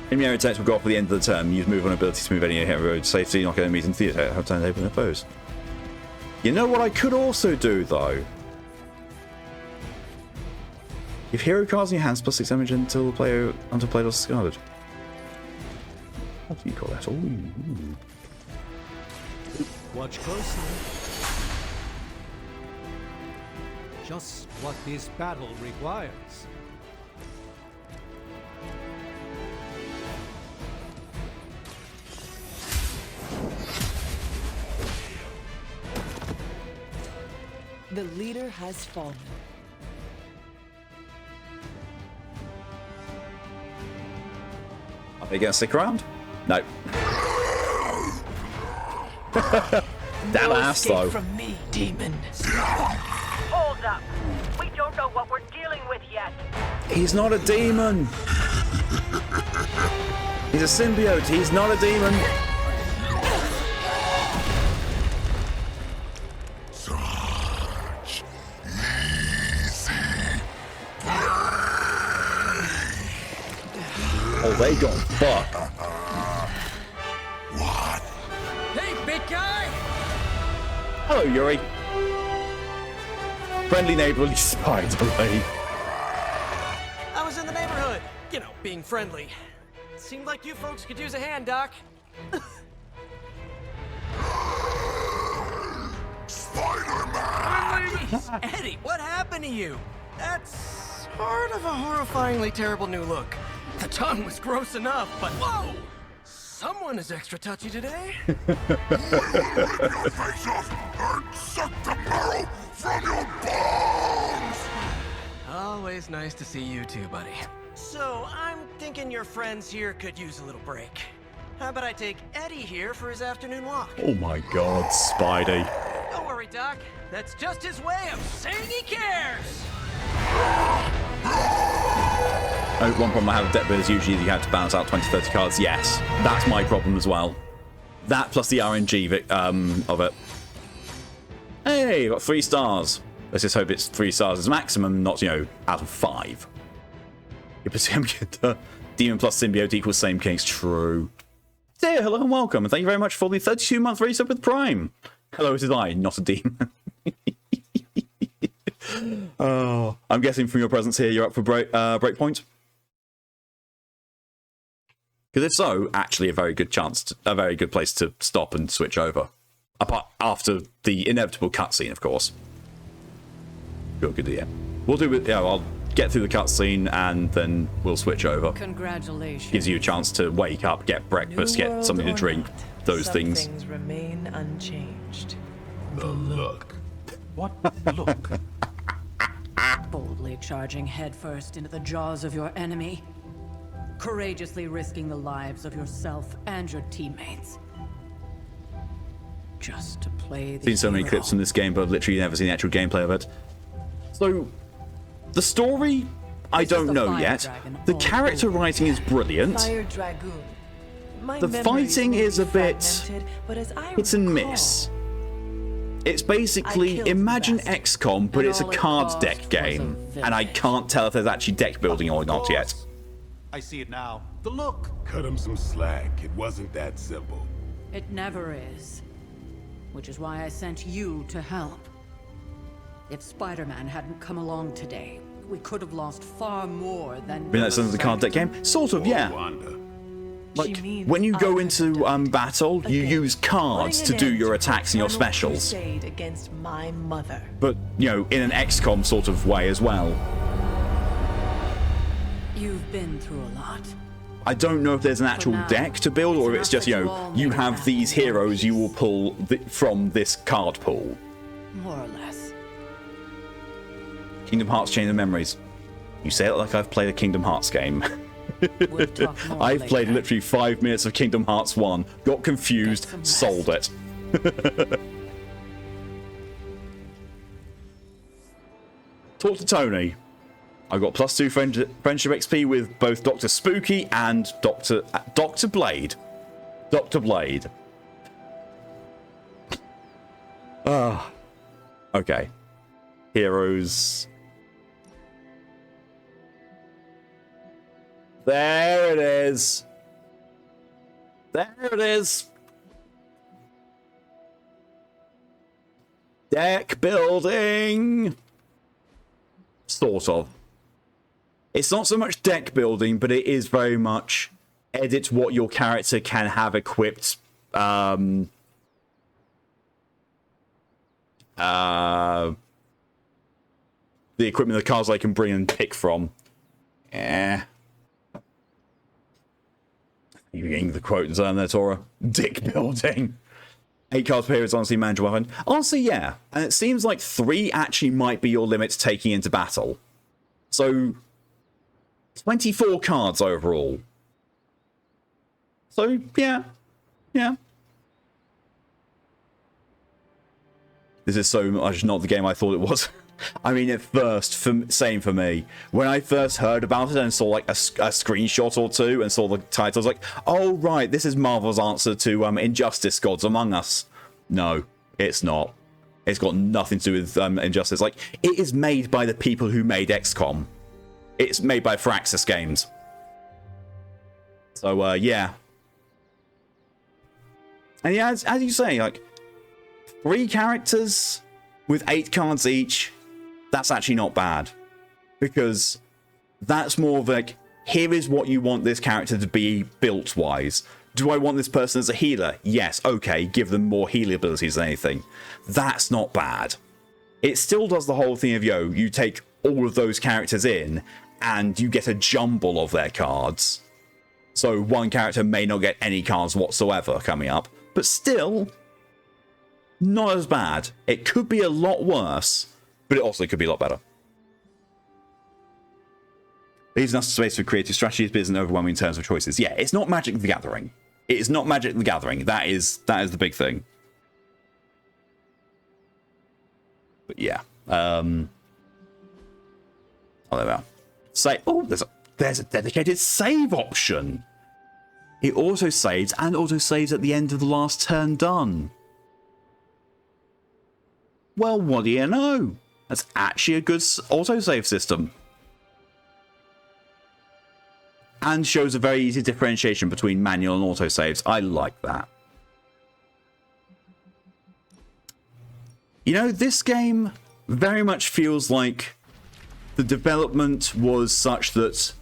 In the air attacks will go off at the end of the turn. Use move on ability to move any hero to safety, knock enemies in theater. Have time to open their foes. You know what I could also do though? Give hero cards in your hands plus 6 damage until player is discarded. What do you call that? Ooh. Watch closely. Just what this battle requires. The leader has fallen. Are they gonna stick around? No. Damn ass though. From me, demon. Hold up. We don't know what we're dealing with yet. He's not a demon. He's a symbiote. He's not a demon. Oh, they got fucked. What? Hey, big guy! Hello, Yuri. Friendly neighborly spider lady. I was in the neighborhood. You know, being friendly. Seemed like you folks could use a hand, Doc. Spider-Man! Eddie, what happened to you? That's sort of a horrifyingly terrible new look. The tongue was gross enough, but whoa! Someone is extra touchy today. We will rip your face off and suck the marrow from your bones! Always nice to see you too, buddy. So, I'm thinking your friends here could use a little break. How about I take Eddie here for his afternoon walk? Oh my god, Spidey. Don't worry, Doc. That's just his way of saying he cares! Oh, one problem I have with deck builders usually you have to balance out 20-30 cards. Yes, that's my problem as well. That plus the RNG of it. Hey, got 3 stars. Let's just hope it's 3 stars as maximum, not, you know, out of 5. Demon plus symbiote equals same case. True. Dear, hello and welcome, and thank you very much for the 32-month resub with Prime. Hello, it is I, not a demon. Oh, I'm guessing from your presence here, you're up for breakpoint. Because if so, actually a very good place to stop and switch over. Apart after the inevitable cutscene, of course. Good idea. We'll do it. Yeah, I'll get through the cutscene and then we'll switch over. Congratulations. Gives you a chance to wake up, get breakfast, get something to drink, those things. Some things remain unchanged. The look. What look? Boldly charging headfirst into the jaws of your enemy. Courageously risking the lives of yourself and your teammates. Just to play the Seen so many hero. clips from this game, but I've literally never seen the actual gameplay of it. So, the story, I don't know yet. The character writing is brilliant. Fire Dragoon. My The memories fighting may is be a bit fragmented, but as I hit and recall, miss. It's basically, imagine XCOM, but it's a card deck game. And I can't tell if there's actually deck building or not yet. I see it now. The look. Cut him some slack. It wasn't that simple. It never is. Which is why I sent you to help. If Spider-Man hadn't come along today, we could have lost far more than... Been that some of the card deck game? Sort of, yeah. Like, when you go into battle, you use cards to do your attacks and your specials. Crusade against my mother. But, you know, in an XCOM sort of way as well. You've been through a lot. I don't know if there's an actual deck to build, or if it's just, you know, you have these heroes you will pull from this card pool. More or less. Kingdom Hearts Chain of Memories. You say it like I've played a Kingdom Hearts game. I've played literally 5 minutes of Kingdom Hearts 1, got confused, sold it. Talk to Tony. I got +2 friendship XP with both Dr. Spooky and Dr. Blade. Dr. Blade. Ah. Okay. Heroes. There it is. There it is. Deck building. Sort of. It's not so much deck building, but it is very much edit what your character can have equipped. The equipment, the cards I can bring and pick from. Yeah. You're getting the quote there, Tora. Dick building. 8 cards per hero is honestly manageable weapon. Honestly, yeah. And it seems like 3 actually might be your limit taking into battle. So 24 cards overall. So, yeah. Yeah. This is so much not the game I thought it was. I mean, at first, same for me. When I first heard about it and saw like a screenshot or two and saw the title, I was like, oh, right, this is Marvel's answer to Injustice Gods Among Us. No, it's not. It's got nothing to do with Injustice. Like, it is made by the people who made XCOM. It's made by Firaxis Games. So, yeah. And yeah, as you say, like, 3 characters with 8 cards each, that's actually not bad. Because that's more of like, here is what you want this character to be built-wise. Do I want this person as a healer? Yes, okay, give them more healing abilities than anything. That's not bad. It still does the whole thing of, yo, you take all of those characters in, and you get a jumble of their cards. So one character may not get any cards whatsoever coming up, but still, not as bad. It could be a lot worse, but it also could be a lot better. Leaves enough space for creative strategies, but isn't overwhelming in terms of choices. Yeah, it's not Magic the Gathering. It is not Magic the Gathering. That is the big thing. But yeah. Oh, there we are. There's a dedicated save option. It auto saves and auto saves at the end of the last turn done. Well, what do you know? That's actually a good autosave system. And shows a very easy differentiation between manual and autosaves. I like that. You know, this game very much feels like the development was such that